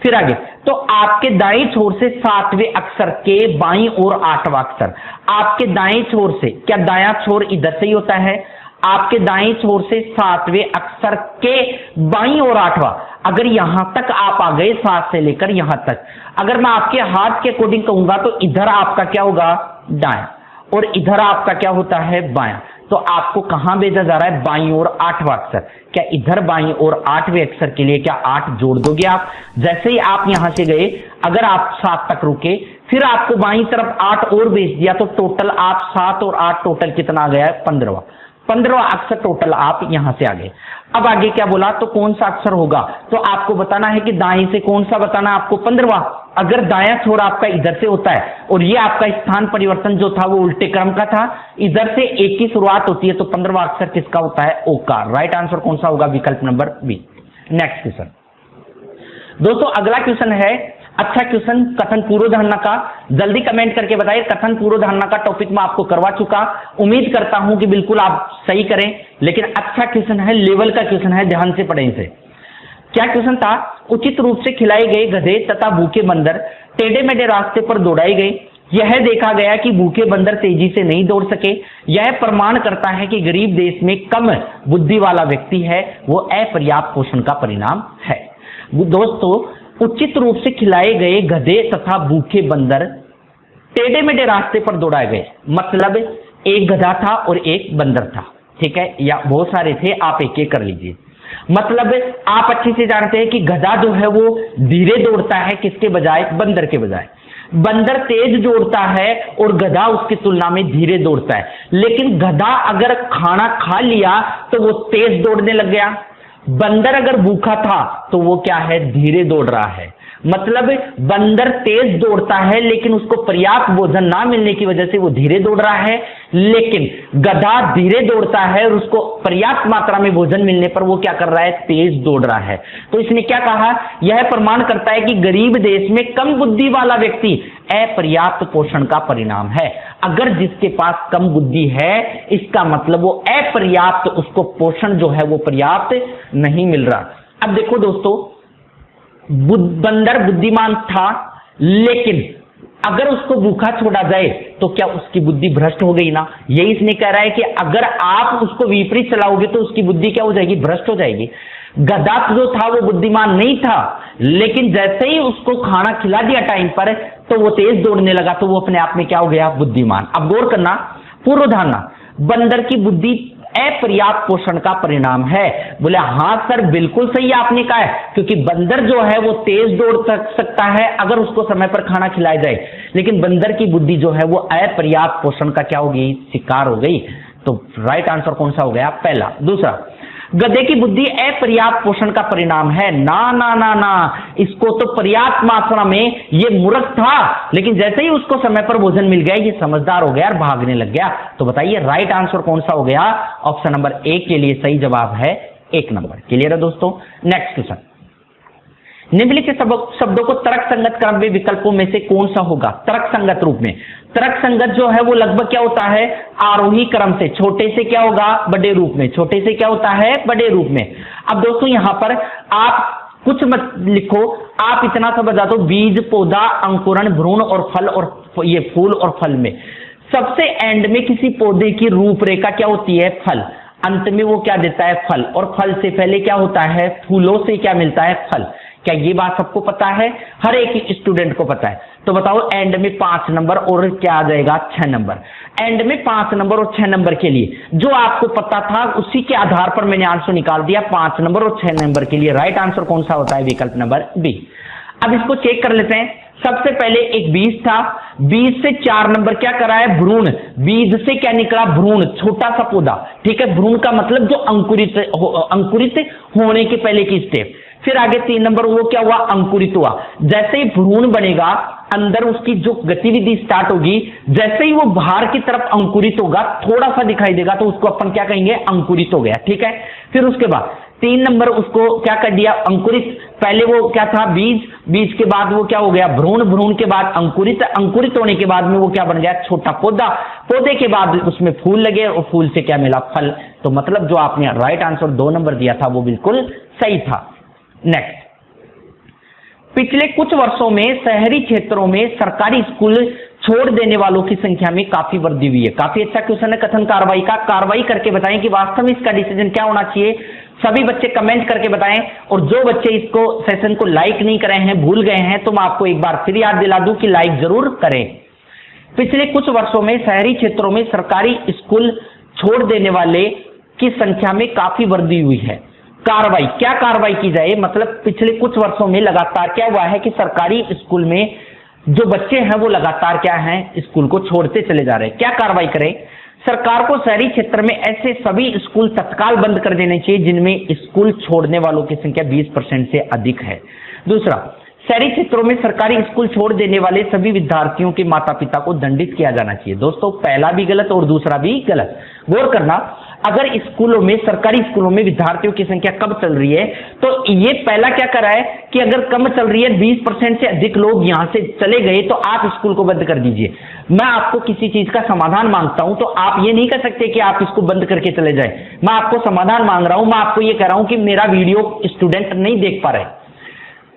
फिर आगे तो आपके दाएं छोर से 7वें अक्षर के बाईं ओर 8वां अक्षर। आपके दाएं छोर से, क्या दायां छोर इधर से ही होता है? आपके दाएं छोर से 7वें अक्षर के बाईं ओर 8वां। अगर यहां तक आप आ गए 7 से लेकर यहां तक, अगर मैं आपके हाथ के अकॉर्डिंग कहूंगा तो इधर आपका क्या होगा? दायां, और इधर आपका क्या होता है? बायां। तो आपको कहां भेजा जा रहा है? बाईं ओर 8वां अक्षर। क्या इधर बाईं ओर 8वें अक्षर के लिए क्या 8 जोड़ दोगे आप? जैसे ही आप यहां से गए, अगर आप 7 तक रुके, फिर आपको बाईं तरफ 8 और भेज दिया, तो टोटल आप 7 और 8 टोटल कितना आ गया है? 15वां अक्षर टोटल आप यहां से आ गए। अब आगे क्या बोला? तो कौन सा अक्षर होगा? तो आपको बताना है कि दाएं से कौन सा बताना है आपको? 15वां। अगर दायां छोर आपका इधर से होता है और ये आपका स्थान परिवर्तन जो था वो उल्टे क्रम का था, इधर से एक की शुरुआत होती है, तो 15वां अक्षर किसका होता है? ओ का। राइट आंसर कौन सा होगा? विकल्प नंबर बी। नेक्स्ट क्वेश्चन, दोस्तों अगला क्वेश्चन है अच्छा क्वेश्चन कथन पूर्व धारणा का। जल्दी कमेंट करके बताइए। कथन पूर्व धारणा का टॉपिक मैं आपको करवा चुका, उम्मीद करता हूं कि बिल्कुल आप सही करें, लेकिन अच्छा क्वेश्चन है, लेवल का क्वेश्चन है, ध्यान से पढ़ें इसे। क्या क्वेश्चन था? उचित रूप से खिलाए गए गधे तथा भूखे बंदर टेढ़े मेढ़े रास्ते पर दौड़ाए गए। यह देखा गया कि भूखे बंदर तेजी से नहीं दौड़ सके। यह प्रमाण करता है कि गरीब देश में कम बुद्धि वाला व्यक्ति है, वो अपर्याप्त पोषण का परिणाम है। दोस्तों उचित रूप से खिलाए गए गधे तथा भूखे बंदर टेढ़े मेढ़े रास्ते पर दौड़ाए गए, मतलब एक गधा था और एक बंदर था, ठीक है, या बहुत सारे थे, आप एक एक कर लीजिए। मतलब आप अच्छे से जानते हैं कि गधा जो है वो धीरे दौड़ता है, किसके बजाय? बंदर के बजाय। बंदर तेज दौड़ता है और गधा उसकी तुलना में धीरे दौड़ता है। लेकिन गधा अगर खाना खा लिया तो वो तेज दौड़ने लग गया, बंदर अगर भूखा था तो वो क्या है? धीरे दौड़ रहा है। मतलब बंदर तेज दौड़ता है लेकिन उसको पर्याप्त भोजन ना मिलने की वजह से वो धीरे दौड़ रहा है, लेकिन गधा धीरे दौड़ता है और उसको पर्याप्त मात्रा में भोजन मिलने पर वो क्या कर रहा है? तेज दौड़ रहा है। तो इसने क्या कहा? यह प्रमाण करता है कि गरीब देश में कम बुद्धि वाला व्यक्ति अपर्याप्त पोषण का परिणाम है। अगर जिसके पास कम बुद्धि है, इसका मतलब वो अपर्याप्त, उसको पोषण जो है वो पर्याप्त नहीं मिल रहा। अब देखो दोस्तों, बंदर बुद्धिमान था, लेकिन अगर उसको भूखा छोड़ा जाए तो क्या उसकी बुद्धि भ्रष्ट हो गई ना? यही इसने कह रहा है कि अगर आप उसको विपरीत चलाओगे तो उसकी बुद्धि क्या हो जाएगी? भ्रष्ट हो जाएगी। गधा जो था वो बुद्धिमान नहीं था, लेकिन जैसे ही उसको खाना खिला दिया टाइम पर तो वो तेज दौड़ने लगा, तो वो अपने आप में क्या हो गया? बुद्धिमान। अब गौर करना, पूर्व धारणा, बंदर की बुद्धि अपर्याप्त पोषण का परिणाम है। बोले हाँ सर बिल्कुल सही आपने कहा है, क्योंकि बंदर जो है वो तेज दौड़ सकता है अगर उसको समय पर खाना खिलाया जाए, लेकिन बंदर की बुद्धि जो है वो अपर्याप्त पोषण का क्या हो गई? शिकार हो गई। तो राइट आंसर कौन सा हो गया? पहला। दूसरा, गधे की बुद्धि अपर्याप्त पोषण का परिणाम है। ना ना ना ना, इसको तो पर्याप्त मात्रा में, ये मूर्ख था लेकिन जैसे ही उसको समय पर भोजन मिल गया ये समझदार हो गया और भागने लग गया। तो बताइए राइट आंसर कौन सा हो गया? ऑप्शन नंबर ए के लिए सही जवाब है 1 नंबर। क्लियर है दोस्तों? नेक्स्ट क्वेश्चन, निम्नलिखित शब्दों को तर्क संगत क्रम में विकल्पों में से कौन सा होगा? तर्क संगत रूप में। तर्क संगत जो है वो लगभग क्या होता है? आरोही क्रम से, छोटे से क्या होगा? बड़े रूप में। छोटे से क्या होता है? बड़े रूप में। अब दोस्तों यहां पर आप कुछ मत लिखो, आप इतना सा बता दो, बीज, पौधा, अंकुरण, भ्रूण और फल, और ये फूल और फल में सबसे एंड में किसी पौधे की रूपरेखा क्या होती है? फल। अंत में वो क्या देता है? फल। और फल से पहले क्या होता है? फूलों से क्या मिलता है? फल। क्या ये बात सबको पता है? हर एक स्टूडेंट को पता है। तो बताओ एंड में 5 नंबर और क्या आ जाएगा? 6 नंबर। एंड में 5 नंबर और 6 नंबर के लिए जो आपको पता था उसी के आधार पर मैंने आंसर निकाल दिया। 5 नंबर और 6 नंबर के लिए राइट आंसर कौन सा होता है? विकल्प नंबर बी। अब इसको चेक कर लेते हैं। सबसे पहले एक बीज था, बीज से 4 नंबर क्या करा है, भ्रूण। बीज से क्या निकला, भ्रूण, छोटा सा पौधा, ठीक है। भ्रूण का मतलब जो अंकुरित होने के पहले की स्टेप। फिर आगे 3 नंबर वो क्या हुआ, अंकुरित हुआ। जैसे ही भ्रूण बनेगा, अंदर उसकी जो गतिविधि स्टार्ट होगी, जैसे ही वो बाहर की तरफ अंकुरित होगा, थोड़ा सा दिखाई देगा, तो उसको अपन क्या कहेंगे, अंकुरित हो गया, ठीक है। फिर उसके बाद 3 नंबर उसको क्या कर दिया, अंकुरित। पहले वो क्या था, बीज, बीज के बाद वो क्या हो गया, भ्रूण, भ्रूण के बाद अंकुरित, अंकुरित होने के बाद में वो क्या बन गया, छोटा पौधा। पौधे के बाद उसमें फूल लगे और फूल से क्या मिला, फल। तो मतलब जो आपने राइट आंसर 2 नंबर दिया था वो बिल्कुल सही था। नेक्स्ट, पिछले कुछ वर्षों में शहरी क्षेत्रों में सरकारी स्कूल छोड़ देने वालों की संख्या में काफी वृद्धि हुई है। काफी अच्छा क्वेश्चन है। कथन कार्रवाई का, कार्रवाई करके बताएं कि वास्तव में इसका डिसीजन क्या होना चाहिए। सभी बच्चे कमेंट करके बताएं, और जो बच्चे इसको सेशन को लाइक नहीं करे हैं, भूल गए हैं, तो मैं आपको एक बार फिर याद दिला दूं कि लाइक जरूर करें। पिछले कुछ वर्षों में शहरी क्षेत्रों में सरकारी स्कूल छोड़ देने वाले की संख्या में काफी वृद्धि हुई है। कार्रवाई, क्या कार्रवाई की जाए, मतलब पिछले कुछ वर्षों में लगातार क्या हुआ है कि सरकारी स्कूल में जो बच्चे हैं वो लगातार क्या हैं, स्कूल को छोड़ते चले जा रहे हैं। क्या कार्रवाई करें, सरकार को शहरी क्षेत्र में ऐसे सभी स्कूल तत्काल बंद कर देने चाहिए जिनमें स्कूल छोड़ने वालों की संख्या 20% से अधिक है। दूसरा, शहरी क्षेत्रों में सरकारी स्कूल छोड़ देने वाले सभी विद्यार्थियों के माता पिता को दंडित किया जाना चाहिए। दोस्तों, पहला भी गलत और दूसरा भी गलत। गौर करना, अगर स्कूलों में, सरकारी स्कूलों में विद्यार्थियों की संख्या कम चल रही है, तो ये पहला क्या करा है कि अगर कम चल रही है, 20% से अधिक लोग यहां से चले गए, तो आप स्कूल को बंद कर दीजिए। मैं आपको किसी चीज का समाधान मांगता हूं, तो आप ये नहीं कर सकते कि आप इसको बंद करके चले जाए। मैं आपको समाधान मांग रहा हूं, मैं आपको ये कह रहा हूं कि मेरा वीडियो स्टूडेंट नहीं देख पा रहे।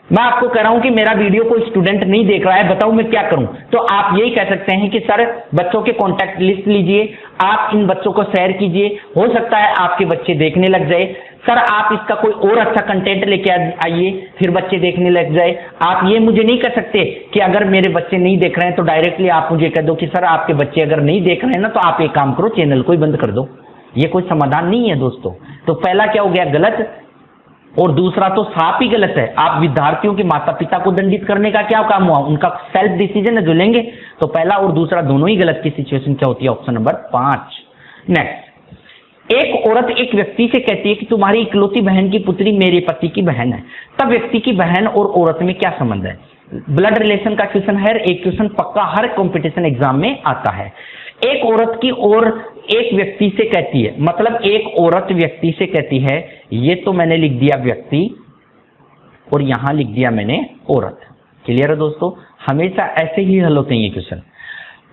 मैं आपको कह रहा हूं कि मेरा वीडियो कोई स्टूडेंट नहीं देख रहा है, बताओ मैं क्या करूं। तो आप यही कह सकते हैं कि सर बच्चों के कॉन्टैक्ट लिस्ट लीजिए, आप इन बच्चों को शेयर कीजिए, हो सकता है आपके बच्चे देखने लग जाए। सर आप इसका कोई और अच्छा कंटेंट लेके आइए, फिर बच्चे देखने लग जाए। आप ये मुझे नहीं कह सकते कि अगर मेरे बच्चे नहीं देख रहे हैं तो डायरेक्टली आप मुझे कह दो कि सर आपके बच्चे अगर नहीं देख रहे हैं ना, तो आप एक काम करो, चैनल को ही बंद कर दो। ये कोई समाधान नहीं है दोस्तों। तो पहला क्या हो गया, गलत, और दूसरा तो साफ ही गलत है। आप विद्यार्थियों के माता पिता को दंडित करने का क्या काम हुआ, उनका सेल्फ डिसीजन है जो लेंगे। तो पहला और दूसरा दोनों ही गलत की सिचुएशन क्या होती है, ऑप्शन नंबर 5। नेक्स्ट, एक औरत एक व्यक्ति से कहती है कि तुम्हारी इकलौती बहन की पुत्री मेरे पति की बहन है। तब व्यक्ति की बहन और औरत में क्या संबंध है। ब्लड रिलेशन का क्वेश्चन है। एक क्वेश्चन पक्का हर कंपटीशन एग्जाम में आता है। एक औरत की और एक व्यक्ति से कहती है, मतलब एक औरत व्यक्ति से कहती है, ये तो मैंने लिख दिया व्यक्ति और यहां लिख दिया मैंने औरत। क्लियर है दोस्तों, हमेशा ऐसे ही हल होते हैं ये क्वेश्चन।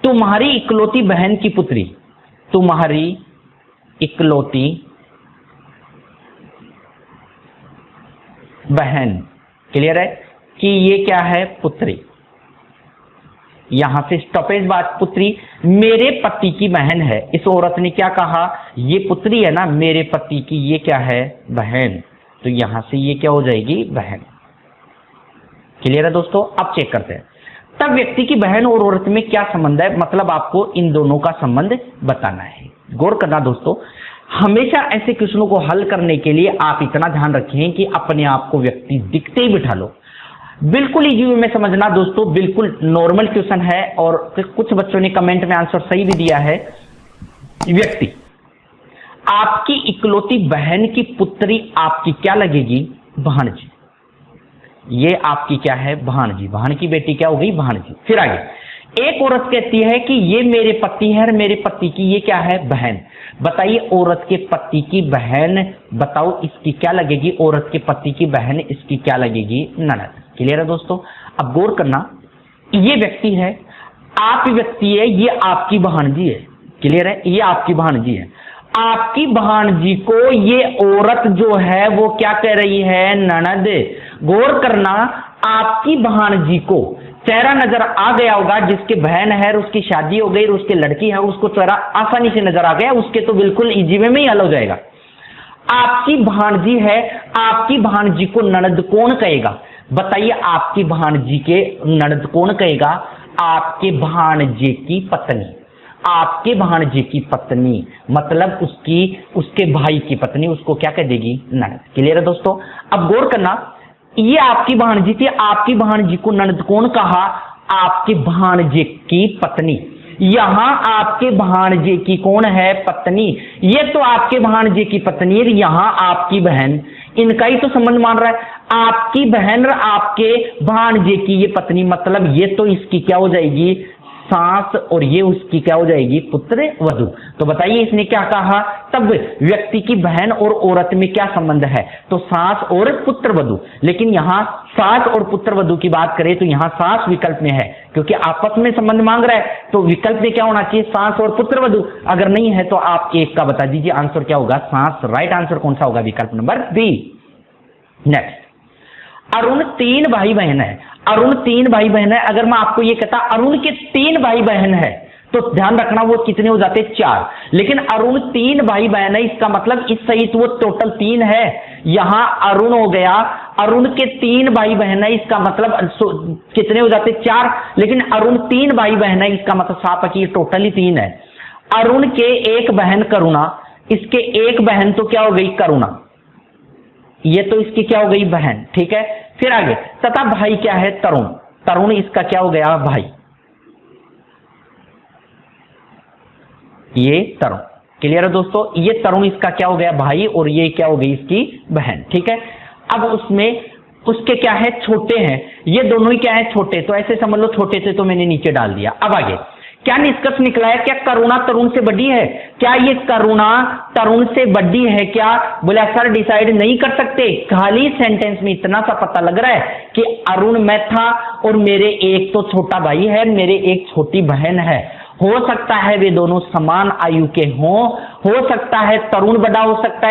तुम्हारी इकलौती बहन की पुत्री, तुम्हारी इकलौती बहन, क्लियर है कि ये क्या है, पुत्री। यहां से स्टॉपेज बात, पुत्री मेरे पति की बहन है। इस औरत ने क्या कहा, ये पुत्री है ना मेरे पति की, ये क्या है, बहन। तो यहां से ये क्या हो जाएगी, बहन। क्लियर है दोस्तों। अब चेक करते हैं, तब व्यक्ति की बहन और औरत में क्या संबंध है, मतलब आपको इन दोनों का संबंध बताना है। गौर करना दोस्तों, हमेशा ऐसे क्वेश्चनों को हल करने के लिए आप इतना ध्यान रखें कि अपने आप को व्यक्ति दिखते ही बिठा लो। बिल्कुल इजी वे में समझना दोस्तों, बिल्कुल नॉर्मल क्वेश्चन है। और कुछ बच्चों ने कमेंट में आंसर सही भी दिया है। व्यक्ति, आपकी इकलौती बहन की पुत्री आपकी क्या लगेगी, भांजी। ये आपकी क्या है, भांजी। भाण की बेटी क्या हो गई, भांजी। फिर आगे, एक औरत कहती है कि ये मेरे पति है और मेरे पति की ये क्या है, बहन। बताइए औरत के पति की बहन, बताओ इसकी क्या लगेगी, औरत के पति की बहन, इसकी क्या लगेगी, ननद। क्लियर है दोस्तों। अब गौर करना, ये व्यक्ति है, आप व्यक्ति है, ये आपकी भांजी है। क्लियर है, ये आपकी भांजी है। आपकी भांजी को ये औरत जो है वो क्या कह रही है, ननद। गौर करना, आपकी भांजी को चेहरा नजर आ गया होगा, जिसके बहन है और उसकी शादी हो गई और उसके लड़की है, उसको चेहरा आसानी से नजर आ गया, उसके तो बिल्कुल इजी वे में ही हल हो जाएगा। आपकी भांजी है, आपकी भांजी को ननद कौन कहेगा, बताइए। आपकी भांजी के ननद कौन कहेगा, आपके भांजे की पत्नी। आपके भांजे की पत्नी मतलब उसके भाई की पत्नी, उसको क्या कह देगी, ननद। क्लियर है दोस्तों। अब गौर करना, ये आपकी भाणजी थी, आपकी भाणजी को ननद कौन कहा? आपके भाणजे की पत्नी। यहां आपके भाणजे की कौन है? पत्नी। ये तो आपके भाणजे की पत्नी है, यहां आपकी बहन। इनका ही तो संबंध मान रहा है, आपकी बहन और आपके भाणजे की ये पत्नी, मतलब ये तो इसकी क्या हो जाएगी? सास, और ये उसकी क्या हो जाएगी? पुत्र वधू। तो बताइए इसने क्या कहा? तब व्यक्ति की बहन और औरत में क्या संबंध है? तो सास और पुत्र वधू। लेकिन यहां सास और पुत्र वधू की बात करें तो यहां सास विकल्प में है, क्योंकि आपस में संबंध मांग रहा है, तो विकल्प में क्या होना चाहिए? सास और पुत्र वधू। अगर नहीं है तो आप एक का बता दीजिए, आंसर क्या होगा? सास। राइट आंसर कौन सा होगा? विकल्प नंबर बी। नेक्स्ट, अरुण 3 भाई बहन है। अरुण 3 भाई बहन है। अगर मैं आपको ये कहता अरुण के 3 भाई बहन है, तो ध्यान रखना वो कितने हो जाते? 4। लेकिन अरुण 3 भाई बहन है, इसका मतलब इस सहित वो टोटल 3 है। यहां अरुण हो गया, अरुण के 3 भाई बहन है, इसका मतलब कितने हो जाते? 4। लेकिन अरुण 3 भाई बहन है, इसका मतलब साफ है टोटली 3 है। अरुण के एक बहन करुणा, इसके एक बहन तो क्या हो गई? करुणा। ये तो इसकी क्या हो गई? बहन। ठीक है, फिर आगे, तथा भाई क्या है? तरुण। तरुण इसका क्या हो गया? भाई। ये तरुण। क्लियर है दोस्तों? ये तरुण इसका क्या हो गया? भाई, और ये क्या हो गई? इसकी बहन। ठीक है, अब उसमें उसके क्या है? छोटे हैं। ये दोनों ही क्या है? छोटे। तो ऐसे समझ लो छोटे थे तो मैंने नीचे डाल दिया। अब आगे क्या निष्कर्ष निकला है? क्या करुणा तरुण से बड़ी है? क्या ये करुणा तरुण से बड़ी है क्या? बोले सर डिसाइड नहीं कर सकते, खाली सेंटेंस में इतना सा पता लग रहा है कि अरुण मैं था और मेरे एक तो छोटा भाई है, मेरे एक छोटी बहन है। हो सकता है वे दोनों समान आयु के हों, हो सकता है तरुण बड़ा हो सकता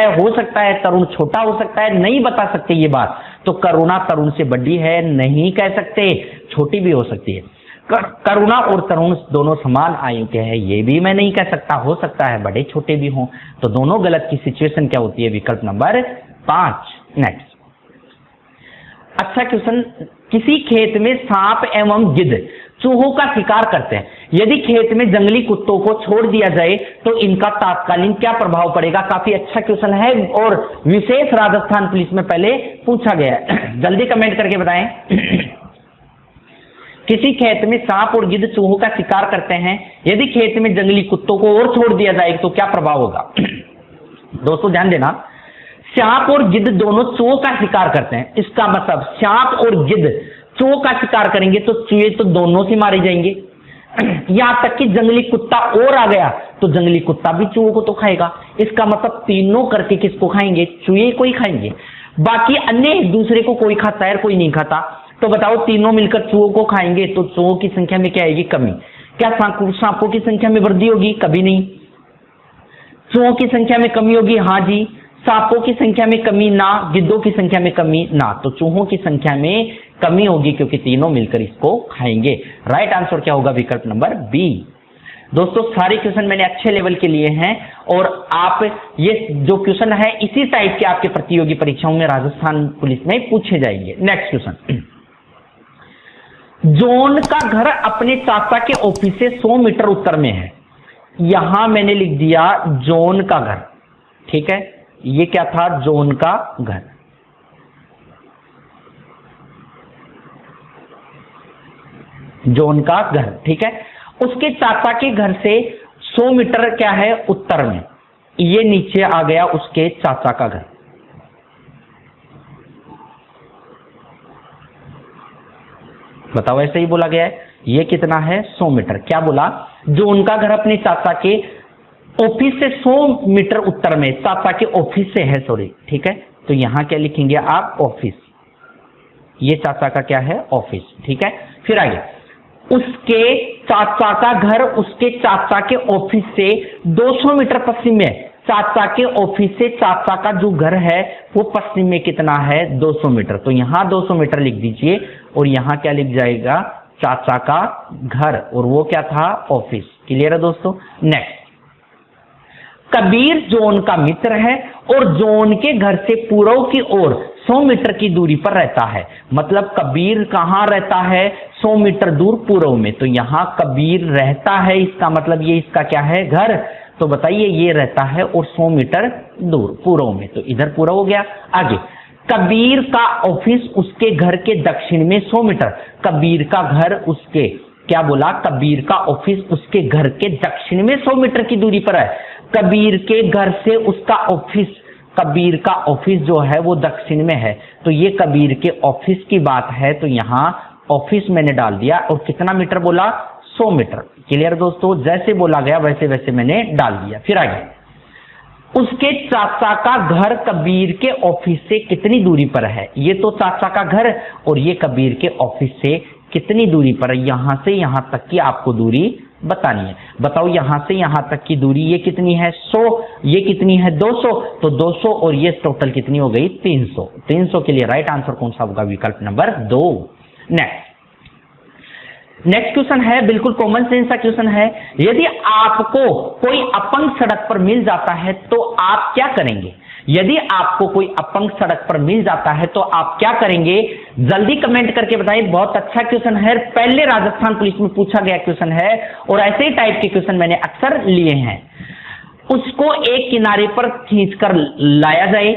है तरुण छोटा हो सकता है, नहीं बता सकते ये बात। तो करुणा तरुण से बड़ी है नहीं कह सकते, छोटी भी हो सकती है। करुणा और तरुण दोनों समान आयु के हैं, ये भी मैं नहीं कह सकता, हो सकता है बड़े छोटे भी हों। तो दोनों गलत की सिचुएशन क्या होती है? विकल्प नंबर 5। नेक्स्ट, अच्छा क्वेश्चन, किसी खेत में सांप एवं गिद्ध चूहों का शिकार करते हैं। यदि खेत में जंगली कुत्तों को छोड़ दिया जाए तो इनका तात्कालीन क्या प्रभाव पड़ेगा? काफी अच्छा क्वेश्चन है और विशेष राजस्थान पुलिस में पहले पूछा गया है। जल्दी कमेंट करके बताएं। किसी खेत में सांप और गिद्ध चूहों का शिकार करते हैं, यदि खेत में जंगली कुत्तों को और छोड़ दिया जाए तो क्या प्रभाव होगा? दोस्तों ध्यान देना, सांप और गिद्ध दोनों चूहों का शिकार करते हैं। इसका मतलब सांप और गिद्ध चूहों का शिकार करेंगे तो चूहे तो दोनों से मारे जाएंगे। यहां तक कि जंगली कुत्ता और आ गया तो जंगली कुत्ता भी चूहों को तो खाएगा। इसका मतलब तीनों करके किसको खाएंगे? चूहे को ही खाएंगे। बाकी अन्य एक दूसरे को कोई खाता है कोई नहीं खाता। तो बताओ तीनों मिलकर चूहों को खाएंगे तो चूहों की संख्या में क्या आएगी? कमी। क्या सांपों की संख्या में वृद्धि होगी? कभी नहीं। चूहों की संख्या में कमी होगी? हाँ जी। सांपों की संख्या में कमी ना, गिद्धों की संख्या में कमी ना, तो चूहों की संख्या में कमी होगी क्योंकि तीनों मिलकर इसको खाएंगे। राइट आंसर क्या होगा? विकल्प नंबर बी। दोस्तों सारे क्वेश्चन मैंने अच्छे लेवल के लिए हैं और आप ये जो क्वेश्चन है इसी टाइप के आपके प्रतियोगी परीक्षाओं में राजस्थान पुलिस में पूछे जाएंगे। नेक्स्ट क्वेश्चन, जॉन का घर अपने चाचा के ऑफिस से 100 मीटर उत्तर में है। यहां मैंने लिख दिया जॉन का घर। ठीक है, ये क्या था? जॉन का घर। जॉन का घर। ठीक है, उसके चाचा के घर से 100 मीटर क्या है? उत्तर में। ये नीचे आ गया उसके चाचा का घर। बताओ, ऐसे ही बोला गया है। ये कितना है? 100 मीटर। क्या बोला? जो उनका घर अपने चाचा के ऑफिस से 100 मीटर उत्तर में, चाचा के ऑफिस से है, सॉरी। ठीक है, तो यहां क्या लिखेंगे आप? ऑफिस। ये चाचा का क्या है? ऑफिस। ठीक है, फिर आगे, उसके चाचा का घर उसके चाचा के ऑफिस से 200 मीटर पश्चिम में। चाचा के ऑफिस से चाचा का जो घर है वो पश्चिम में कितना है? 200 मीटर। तो यहां 200 मीटर लिख दीजिए और यहां क्या लिख जाएगा? चाचा का घर, और वो क्या था? ऑफिस। क्लियर है दोस्तों? नेक्स्ट, कबीर जॉन का मित्र है और जॉन के घर से पूर्व की ओर 100 मीटर की दूरी पर रहता है। मतलब कबीर कहां रहता है? 100 मीटर दूर पूर्व में। तो यहां कबीर रहता है, इसका मतलब ये इसका क्या है? घर। तो बताइए, ये रहता है और 100 मीटर दूर पूर्व में, तो इधर पूर्व हो गया। आगे, कबीर का ऑफिस उसके घर के दक्षिण में 100 मीटर। कबीर का घर उसके, क्या बोला, कबीर का ऑफिस उसके घर के दक्षिण में 100 मीटर की दूरी पर है। कबीर के घर से उसका ऑफिस, कबीर का ऑफिस जो है वो दक्षिण में है, तो ये कबीर के ऑफिस की बात है, तो यहां ऑफिस मैंने डाल दिया और कितना मीटर बोला, 100 मीटर। क्लियर दोस्तों, जैसे बोला गया वैसे वैसे मैंने डाल दिया। फिर आगे, उसके चाचा का घर कबीर के ऑफिस से कितनी दूरी पर है। ये तो चाचा का घर और ये कबीर के ऑफिस से कितनी दूरी पर है, यहां से यहां तक की आपको दूरी बतानी है। बताओ यहां से यहां तक की दूरी ये कितनी है, 100, ये कितनी है, 200, तो 200 और ये टोटल कितनी हो गई, 300। 300 के लिए राइट आंसर कौन सा होगा, विकल्प नंबर 2। नेक्स्ट क्वेश्चन है, बिल्कुल कॉमन सेंस का क्वेश्चन है। यदि आपको कोई अपंग सड़क पर मिल जाता है तो आप क्या करेंगे। यदि आपको कोई अपंग सड़क पर मिल जाता है तो आप क्या करेंगे, जल्दी कमेंट करके बताइए। बहुत अच्छा क्वेश्चन है, पहले राजस्थान पुलिस में पूछा गया क्वेश्चन है और ऐसे ही टाइप के क्वेश्चन मैंने अक्सर लिए हैं। उसको एक किनारे पर खींचकर लाया जाए।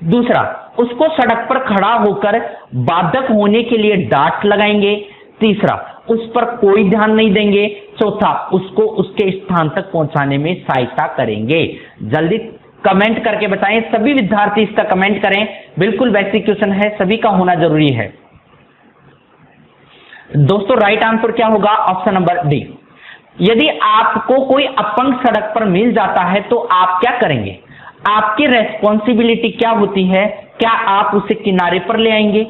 दूसरा, उसको सड़क पर खड़ा होकर बाधक होने के लिए डांट लगाएंगे। तीसरा, उस पर कोई ध्यान नहीं देंगे। चौथा, उसको उसके स्थान तक पहुंचाने में सहायता करेंगे। जल्दी कमेंट करके बताएं, सभी विद्यार्थी इसका कमेंट करें। बिल्कुल बेसिक क्वेश्चन है, सभी का होना जरूरी है। दोस्तों राइट आंसर क्या होगा, ऑप्शन नंबर डी। यदि आपको कोई अपंग सड़क पर मिल जाता है तो आप क्या करेंगे, आपकी रेस्पॉन्सिबिलिटी क्या होती है, क्या आप उसे किनारे पर ले आएंगे।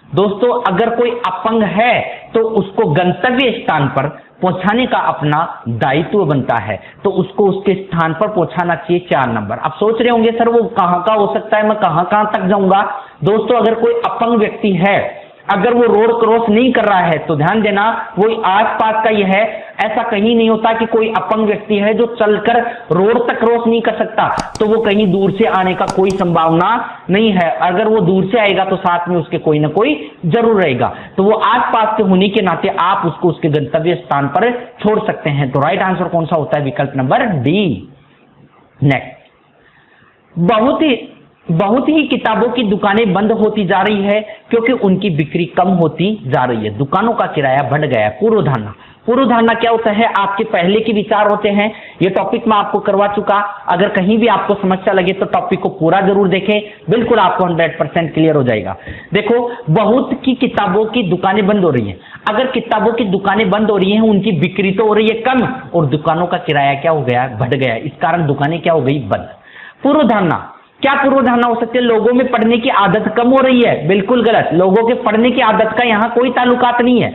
दोस्तों अगर कोई अपंग है तो उसको गंतव्य स्थान पर पहुंचाने का अपना दायित्व बनता है, तो उसको उसके स्थान पर पहुंचाना चाहिए। 4 नंबर। अब सोच रहे होंगे सर वो कहां का हो सकता है, मैं कहां कहां तक जाऊंगा। दोस्तों अगर कोई अपंग व्यक्ति है, अगर वो रोड क्रॉस नहीं कर रहा है तो ध्यान देना वो आसपास का ही है। ऐसा कहीं नहीं होता कि कोई अपंग व्यक्ति है जो चलकर रोड तक क्रॉस नहीं कर सकता, तो वो कहीं दूर से आने का कोई संभावना नहीं है। अगर वो दूर से आएगा तो साथ में उसके कोई ना कोई जरूर रहेगा, तो वो आसपास के होने के नाते आप उसको उसके गंतव्य स्थान पर छोड़ सकते हैं। तो राइट आंसर कौन सा होता है, विकल्प नंबर डी। नेक्स्ट, बहुत ही किताबों की दुकानें बंद होती जा रही है क्योंकि उनकी बिक्री कम होती जा रही है। दुकानों का किराया बढ़ गया है। पूर्व धारणा, पूर्व धारणा क्या होता है, आपके पहले के विचार होते हैं। ये टॉपिक मैं आपको करवा चुका, अगर कहीं भी आपको समस्या लगे तो टॉपिक को पूरा जरूर देखें, बिल्कुल आपको 100% क्लियर हो जाएगा। देखो, बहुत की किताबों की दुकानें बंद हो रही हैं। अगर किताबों की दुकानें बंद हो रही हैं, उनकी बिक्री तो हो रही है कम और दुकानों का किराया क्या हो गया, बढ़ गया। इस कारण दुकानें क्या हो गई, बंद। पूर्व धारणा, क्या पूर्व धारणा हो सकती है, लोगों में पढ़ने की आदत कम हो रही है। बिल्कुल गलत, लोगों के पढ़ने की आदत का यहां कोई ताल्लुकात नहीं है।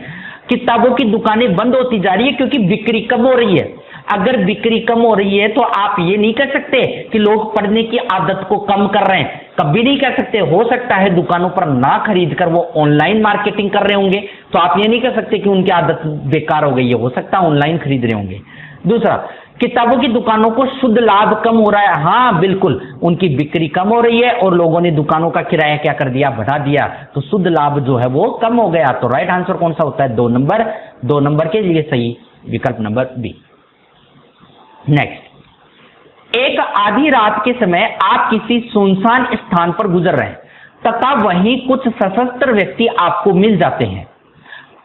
किताबों की दुकानें बंद होती जा रही है क्योंकि बिक्री कम हो रही है। अगर बिक्री कम हो रही है तो आप ये नहीं कर सकते कि लोग पढ़ने की आदत को कम कर रहे हैं, कभी नहीं कर सकते। हो सकता है दुकानों पर ना खरीद कर वो ऑनलाइन मार्केटिंग कर रहे होंगे, तो आप ये नहीं कर सकते कि उनकी आदत बेकार हो गई है, हो सकता है ऑनलाइन खरीद रहे होंगे। दूसरा, किताबों की दुकानों को शुद्ध लाभ कम हो रहा है। हाँ बिल्कुल, उनकी बिक्री कम हो रही है और लोगों ने दुकानों का किराया क्या कर दिया, बढ़ा दिया, तो शुद्ध लाभ जो है वो कम हो गया। तो राइट आंसर कौन सा होता है, 2 नंबर। 2 नंबर के लिए सही विकल्प नंबर बी। नेक्स्ट, एक आधी रात के समय आप किसी सुनसान स्थान पर गुजर रहे हैं तथा वहीं कुछ सशस्त्र व्यक्ति आपको मिल जाते हैं।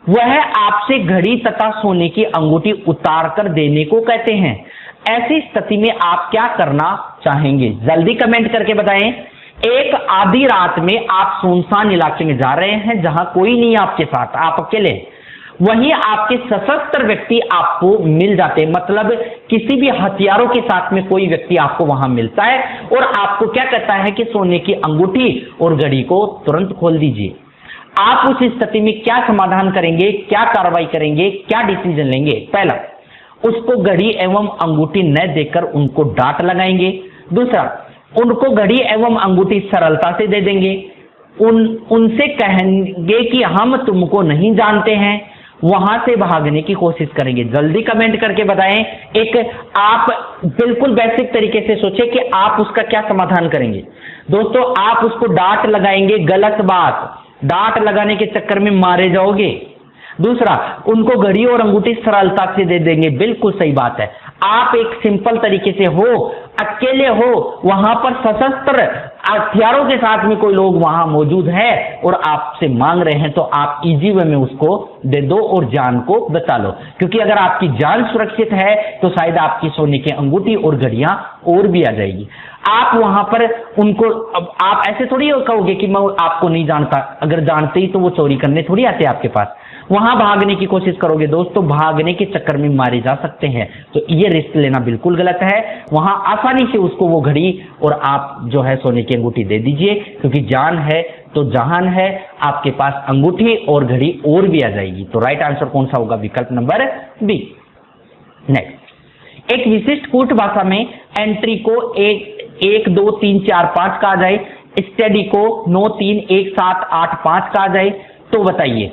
वह आपसे घड़ी तथा सोने की अंगूठी उतार कर देने को कहते हैं। ऐसी स्थिति में आप क्या करना चाहेंगे, जल्दी कमेंट करके बताएं। एक आधी रात में आप सुनसान इलाके में जा रहे हैं जहां कोई नहीं आपके साथ, आप अकेले, वहीं आपके सशस्त्र व्यक्ति आपको मिल जाते हैं, मतलब किसी भी हथियारों के साथ में कोई व्यक्ति आपको वहां मिलता है और आपको क्या कहता है कि सोने की अंगूठी और घड़ी को तुरंत खोल दीजिए। आप उस स्थिति में क्या समाधान करेंगे, क्या कार्रवाई करेंगे, क्या डिसीजन लेंगे। पहला, उसको घड़ी एवं अंगूठी न देकर उनको डांट लगाएंगे। दूसरा, उनको घड़ी एवं अंगूठी सरलता से दे देंगे। उनसे कहेंगे कि हम तुमको नहीं जानते हैं, वहां से भागने की कोशिश करेंगे। जल्दी कमेंट करके बताएं। एक आप बिल्कुल बेसिक तरीके से सोचें कि आप उसका क्या समाधान करेंगे। दोस्तों आप उसको डांट लगाएंगे, गलत बात, डांट लगाने के चक्कर में मारे जाओगे। दूसरा, उनको घड़ी और अंगूठी सरलता से दे देंगे, बिल्कुल सही बात है। आप एक सिंपल तरीके से हो, अकेले हो, वहां पर सशस्त्र हथियारों के साथ में कोई लोग वहां मौजूद है और आपसे मांग रहे हैं, तो आप इजी वे में उसको दे दो और जान को बचा लो, क्योंकि अगर आपकी जान सुरक्षित है तो शायद आपकी सोने की अंगूठी और घड़ियां और भी आ जाएगी। आप वहां पर उनको, अब आप ऐसे थोड़ी कहोगे कि मैं आपको नहीं जानता, अगर जानते ही तो वो चोरी करने थोड़ी आते आपके पास। वहां भागने की कोशिश करोगे दोस्तों, भागने के चक्कर में मारे जा सकते हैं, तो ये रिस्क लेना बिल्कुल गलत है। वहां आसानी से उसको वो घड़ी और आप जो है सोने की अंगूठी दे दीजिए, क्योंकि जान है तो जहान है, आपके पास अंगूठी और घड़ी और भी आ जाएगी। तो राइट आंसर कौन सा होगा? विकल्प नंबर बी। नेक्स्ट, एक विशिष्ट कूट भाषा में एंट्री को 1 2 3 4 5 कहा जाए, स्टडी को 9 3 1 7 8 5 कहा जाए, तो बताइए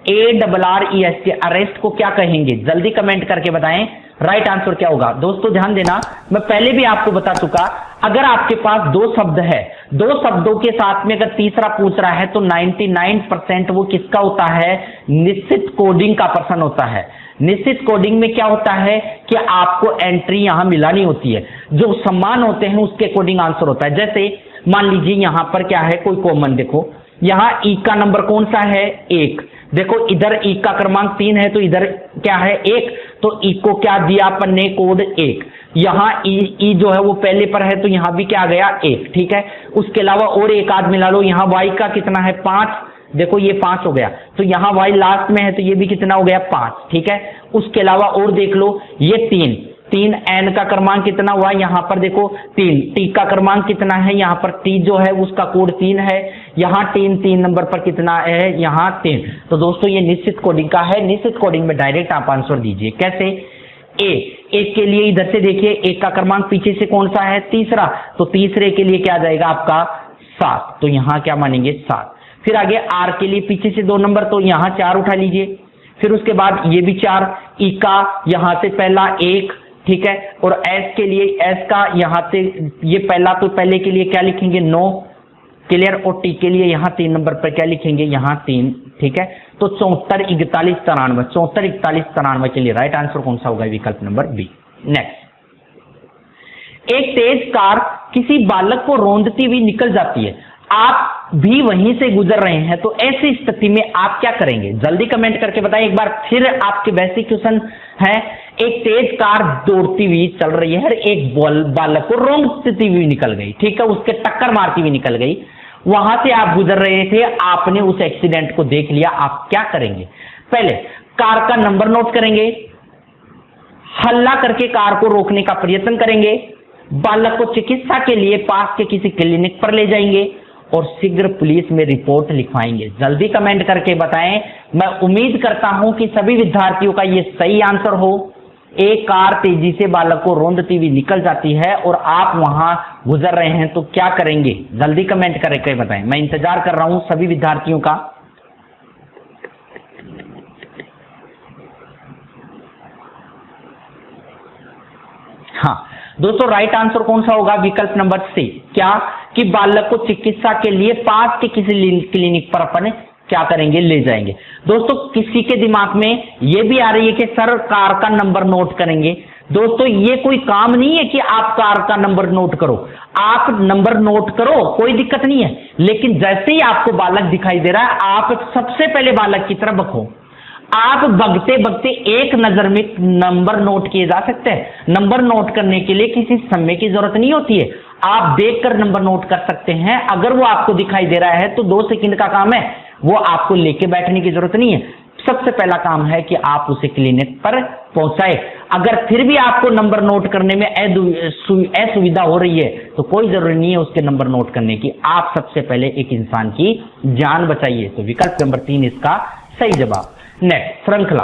ARREST अरेस्ट को क्या कहेंगे? जल्दी कमेंट करके बताएं राइट आंसर क्या होगा। दोस्तों ध्यान देना, मैं पहले भी आपको बता चुका, अगर आपके पास 2 शब्द है, 2 शब्दों के साथ में अगर तीसरा पूछ रहा है तो 99% वो किसका होता है? निश्चित कोडिंग का पर्सन होता है। निश्चित कोडिंग में क्या होता है कि आपको एंट्री यहां मिलानी होती है, जो समान होते हैं उसके कोडिंग आंसर होता है। जैसे मान लीजिए यहां पर क्या है, कोई कॉमन, देखो यहां ई का नंबर कौन सा है? 1। देखो इधर ई का क्रमांक 3 है तो इधर क्या है? 1। तो ई को क्या दिया अपन ने? कोड 1। यहां ई जो है वो पहले पर है तो यहां भी क्या आ गया? 1। ठीक है, उसके अलावा और एक आध मिला लो, यहां वाई का कितना है? 5। देखो ये 5 हो गया, तो यहां वाई लास्ट में है तो ये भी कितना हो गया? 5। ठीक है, उसके अलावा और देख लो, ये 3 एन का क्रमांक कितना हुआ? यहां पर देखो 3। टी का क्रमांक कितना है? यहां पर टी जो है उसका कोड 3 है, यहां 3 नंबर पर कितना है? यहां 3। तो दोस्तों ये निश्चित कोडिंग का है। निश्चित कोडिंग में डायरेक्ट आप आंसर दीजिए। कैसे? एक के लिए इधर से देखिए, 1 का क्रमांक पीछे से कौन सा है? तीसरा, तो तीसरे के लिए क्या आ जाएगा आपका? 7। तो यहां क्या मानेंगे? 7। फिर आगे आर के लिए पीछे से 2 नंबर, तो यहां 4 उठा लीजिए। फिर उसके बाद ये भी 4, ई का यहां से पहला 1, ठीक है, और एस के लिए, एस का यहां से ये पहला, तो पहले के लिए क्या लिखेंगे? 9। क्लियर। और टी के लिए यहां 3 नंबर पर क्या लिखेंगे? यहां 3। ठीक है, तो 74 41 93, 74 41 93 के लिए राइट आंसर कौन सा होगा? विकल्प नंबर बी। नेक्स्ट, एक तेज कार किसी बालक को रौंदती हुई निकल जाती है, आप भी वहीं से गुजर रहे हैं, तो ऐसी स्थिति में आप क्या करेंगे? जल्दी कमेंट करके बताएं। एक बार फिर आपके बेसिक क्वेश्चन है, एक तेज कार दौड़ती हुई चल रही है, एक बालक को रौंदती हुई निकल गई, ठीक है, उसके टक्कर मारती हुई निकल गई, वहां से आप गुजर रहे थे, आपने उस एक्सीडेंट को देख लिया, आप क्या करेंगे? पहले कार का नंबर नोट करेंगे, हल्ला करके कार को रोकने का प्रयत्न करेंगे, बालक को चिकित्सा के लिए पास के किसी क्लिनिक पर ले जाएंगे और शीघ्र पुलिस में रिपोर्ट लिखवाएंगे। जल्दी कमेंट करके बताएं। मैं उम्मीद करता हूं कि सभी विद्यार्थियों का यह सही आंसर हो। एक कार तेजी से बालक को रौंदती हुई निकल जाती है और आप वहां गुजर रहे हैं, तो क्या करेंगे? जल्दी कमेंट करके बताएं। मैं इंतजार कर रहा हूं सभी विद्यार्थियों का। हाँ दोस्तों, राइट आंसर कौन सा होगा? विकल्प नंबर सी। क्या? कि बालक को चिकित्सा के लिए पास के किसी क्लिनिक पर अपन क्या करेंगे? ले जाएंगे। दोस्तों किसी के दिमाग में ये भी आ रही है कि सर कार का नंबर नोट करेंगे। दोस्तों ये कोई काम नहीं है कि आप कार का नंबर नोट करो, आप नंबर नोट करो, कोई दिक्कत नहीं है, लेकिन जैसे ही आपको बालक दिखाई दे रहा है, आप सबसे पहले बालक की तरफ बखो। आप बगते बगते एक नजर में नंबर नोट किए जा सकते हैं। नंबर नोट करने के लिए किसी समय की जरूरत नहीं होती है, आप देखकर नंबर नोट कर सकते हैं। अगर वो आपको दिखाई दे रहा है तो 2 सेकंड का काम है, वो आपको लेके बैठने की जरूरत नहीं है। सबसे पहला काम है कि आप उसे क्लिनिक पर पहुंचाए। अगर फिर भी आपको नंबर नोट करने में असुविधा हो रही है तो कोई जरूरी नहीं है उसके नंबर नोट करने की, आप सबसे पहले एक इंसान की जान बचाइए। तो विकल्प नंबर 3 इसका सही जवाब। नेक्स्ट, श्रृंखला।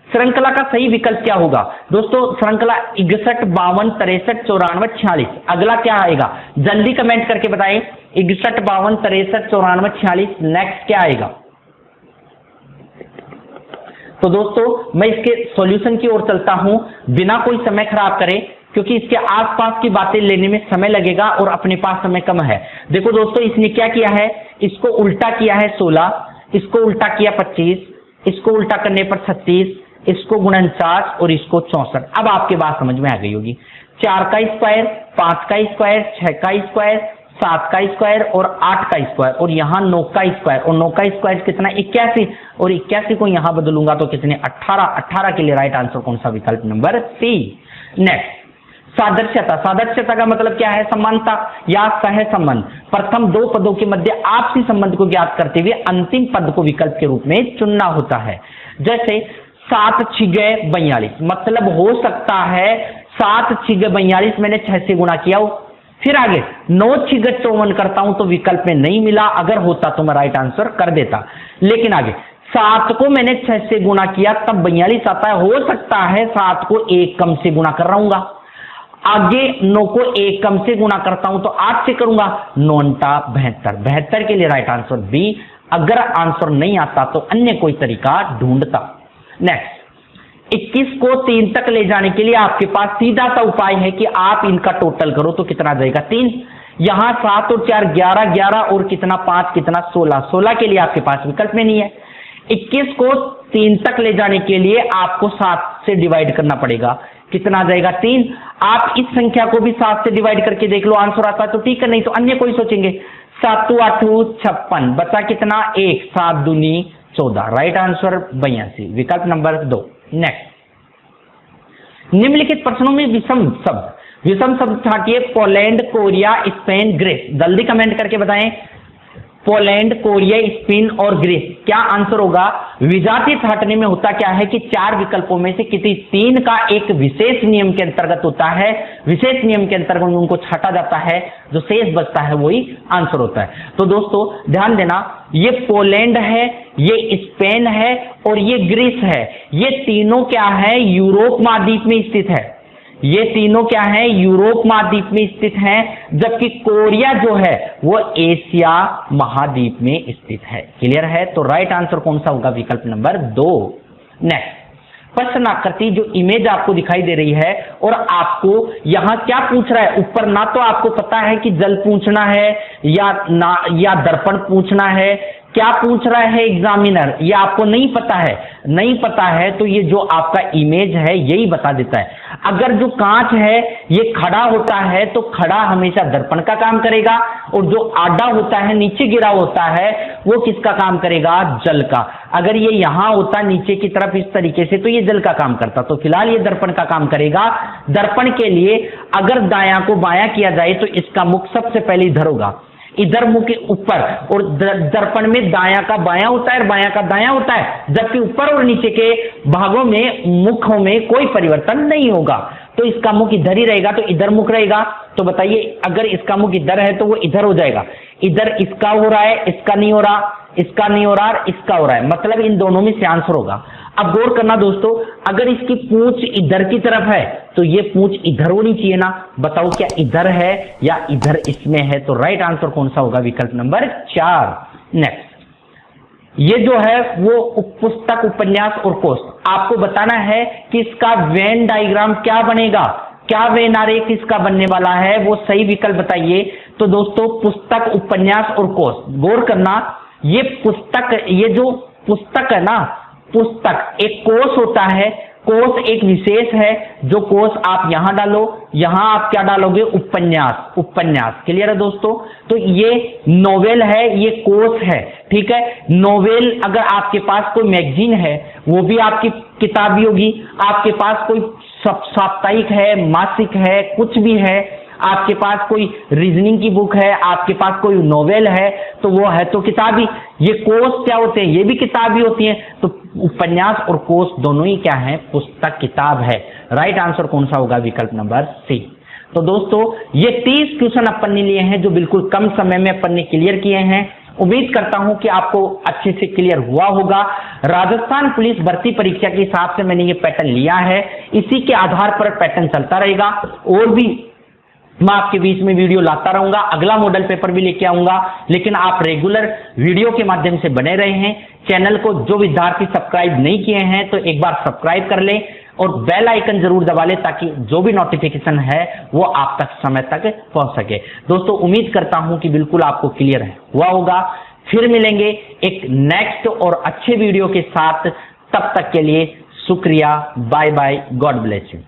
श्रृंखला का सही विकल्प क्या होगा? दोस्तों श्रृंखला 61 52 63 94 46। अगला क्या आएगा? जल्दी कमेंट करके बताएं। 61 52 63 94 46। नेक्स्ट क्या आएगा? तो दोस्तों मैं इसके सॉल्यूशन की ओर चलता हूं बिना कोई समय खराब करे, क्योंकि इसके आसपास की बातें लेने में समय लगेगा और अपने पास समय कम है। देखो दोस्तों इसने क्या किया है, इसको उल्टा किया है 16, इसको उल्टा किया 25, इसको उल्टा करने पर 36, इसको 49 और इसको 64। अब आपके बात समझ में आ गई होगी। 4 का स्क्वायर, 5 का स्क्वायर, 6 का स्क्वायर, 7 का स्क्वायर और 8 का स्क्वायर और यहाँ 9 का स्क्वायर और 9 का स्क्वायर कितना 81 और 81 को यहाँ बदलूंगा तो कितने 18। 18 के लिए राइट आंसर कौन सा विकल्प नंबर सी। नेक्स्ट सादृश्यता। सादृश्यता का मतलब क्या है? समानता या सह संबंध। प्रथम दो पदों के मध्य आपसी संबंध को ज्ञात करते हुए अंतिम पद को विकल्प के रूप में चुनना होता है। जैसे 7 छिगे 42 मतलब हो सकता है 7 छिगे 42 मैंने 6 से गुणा किया हो, फिर आगे 9 छिगे 54 करता हूं तो विकल्प में नहीं मिला, अगर होता तो मैं राइट आंसर कर देता, लेकिन आगे 7 को मैंने 6 से गुणा किया तब 42 आता है। हो सकता है 7 को 1 कम से गुणा कर रहा हूं, आगे 9 को 1 कम से गुणा करता हूं तो 8 से करूंगा, 9 72। 72 के लिए राइट आंसर बी। अगर आंसर नहीं आता तो अन्य कोई तरीका ढूंढता। नेक्स्ट 21 को 3 तक ले जाने के लिए आपके पास सीधा सा उपाय है कि आप इनका टोटल करो तो कितना आ जाएगा 3। यहां 7 और 4 11, 11 और कितना 5 कितना 16। 16 के लिए आपके पास विकल्प में नहीं है। 21 को 3 तक ले जाने के लिए आपको 7 से डिवाइड करना पड़ेगा, कितना आ जाएगा 3। आप इस संख्या को भी 7 से डिवाइड करके देख लो, आंसर आता है तो ठीक है, नहीं तो अन्य कोई सोचेंगे। 7 8 56 बचा कितना 1, 7 दूनी 14, राइट आंसर 82 विकल्प नंबर 2। नेक्स्ट निम्नलिखित प्रश्नों में विषम शब्द छाटिए। Poland, Korea, Spain, Greece. जल्दी कमेंट करके बताएं पोलैंड, कोरिया, स्पेन और ग्रीस। क्या आंसर होगा? विजातीय छाटने में होता क्या है कि 4 विकल्पों में से किसी 3 का एक विशेष नियम के अंतर्गत होता है, विशेष नियम के अंतर्गत उनको छाटा जाता है, जो शेष बचता है वही आंसर होता है। तो दोस्तों ध्यान देना, ये पोलैंड है, ये स्पेन है और ये ग्रीस है। ये तीनों क्या है? यूरोप महाद्वीप में स्थित है। ये तीनों क्या है? यूरोप महाद्वीप में स्थित हैं, जबकि कोरिया जो है वो एशिया महाद्वीप में स्थित है। क्लियर है? तो राइट आंसर कौन सा होगा? विकल्प नंबर 2। नेक्स्ट प्रश्न आकृति जो इमेज आपको दिखाई दे रही है और आपको यहां क्या पूछ रहा है? ऊपर ना तो आपको पता है कि जल पूछना है या दर्पण पूछना है, क्या पूछ रहा है एग्जामिनर, ये आपको नहीं पता है। नहीं पता है तो ये जो आपका इमेज है यही बता देता है। अगर जो कांच है ये खड़ा होता है तो खड़ा हमेशा दर्पण का काम करेगा, और जो आड़ा होता है नीचे गिरा होता है वो किसका काम करेगा? जल का। अगर ये यहां होता नीचे की तरफ इस तरीके से तो ये जल का काम करता, तो फिलहाल ये दर्पण का काम करेगा। दर्पण के लिए अगर दायां को बायां किया जाए तो इसका मुख सबसे पहले इधर होगा, इधर मुख के ऊपर, और दर्पण में दायां का बायां होता है और बायां का दायां होता है, जबकि ऊपर और नीचे के भागों में मुखों में कोई परिवर्तन नहीं होगा। तो इसका मुख इधर ही रहेगा, तो इधर मुख रहेगा। तो बताइए अगर इसका मुख इधर है तो वो इधर हो जाएगा। इधर इसका हो रहा है, इसका नहीं हो रहा, इसका नहीं हो रहा और इसका हो रहा है, मतलब इन दोनों में से आंसर होगा। अब गौर करना दोस्तों, अगर इसकी पूंछ इधर की तरफ है तो ये पूंछ इधर होनी चाहिए ना। बताओ क्या इधर है या इधर इसमें है? तो राइट आंसर कौन सा होगा? विकल्प नंबर 4। नेक्स्ट ये जो है वो पुस्तक, उपन्यास और कोश। आपको बताना है कि इसका वेन डायग्राम क्या बनेगा, क्या वेन आरेख इसका बनने वाला है, वो सही विकल्प बताइए। तो दोस्तों पुस्तक, उपन्यास और कोश, गौर करना, ये पुस्तक, ये जो पुस्तक है ना, पुस्तक एक कोश होता है, कोश एक विशेष है, जो कोश आप यहां डालो, यहां आप क्या डालोगे? उपन्यास। उपन्यास क्लियर है दोस्तों? तो ये नोवेल है, ये कोश है, ठीक है। नोवेल अगर आपके पास कोई मैगजीन है वो भी आपकी किताब ही होगी, आपके पास कोई साप्ताहिक है, मासिक है, कुछ भी है, आपके पास कोई रीजनिंग की बुक है, आपके पास कोई नोवेल है, तो वो है तो किताब ही। ये कोश क्या होते हैं? ये भी किताब ही होती है। तो उपन्यास और कोश दोनों ही क्या है? पुस्तक, किताब है। राइट आंसर कौन सा होगा? विकल्प नंबर सी। तो दोस्तों ये 30 क्वेश्चन अपन ने लिए हैं जो बिल्कुल कम समय में अपन ने क्लियर किए हैं। उम्मीद करता हूं कि आपको अच्छे से क्लियर हुआ होगा। राजस्थान पुलिस भर्ती परीक्षा के हिसाब से मैंने ये पैटर्न लिया है, इसी के आधार पर पैटर्न चलता रहेगा। और भी मैं आपके बीच में वीडियो लाता रहूंगा, अगला मॉडल पेपर भी लेके आऊंगा, लेकिन आप रेगुलर वीडियो के माध्यम से बने रहे हैं। चैनल को जो विद्यार्थी सब्सक्राइब नहीं किए हैं तो एक बार सब्सक्राइब कर लें और बेल आइकन जरूर दबा लें, ताकि जो भी नोटिफिकेशन है वो आप तक समय तक पहुंच सके। दोस्तों उम्मीद करता हूं कि बिल्कुल आपको क्लियर हुआ होगा। फिर मिलेंगे एक नेक्स्ट और अच्छे वीडियो के साथ, तब तक के लिए शुक्रिया। Bye bye, God bless you.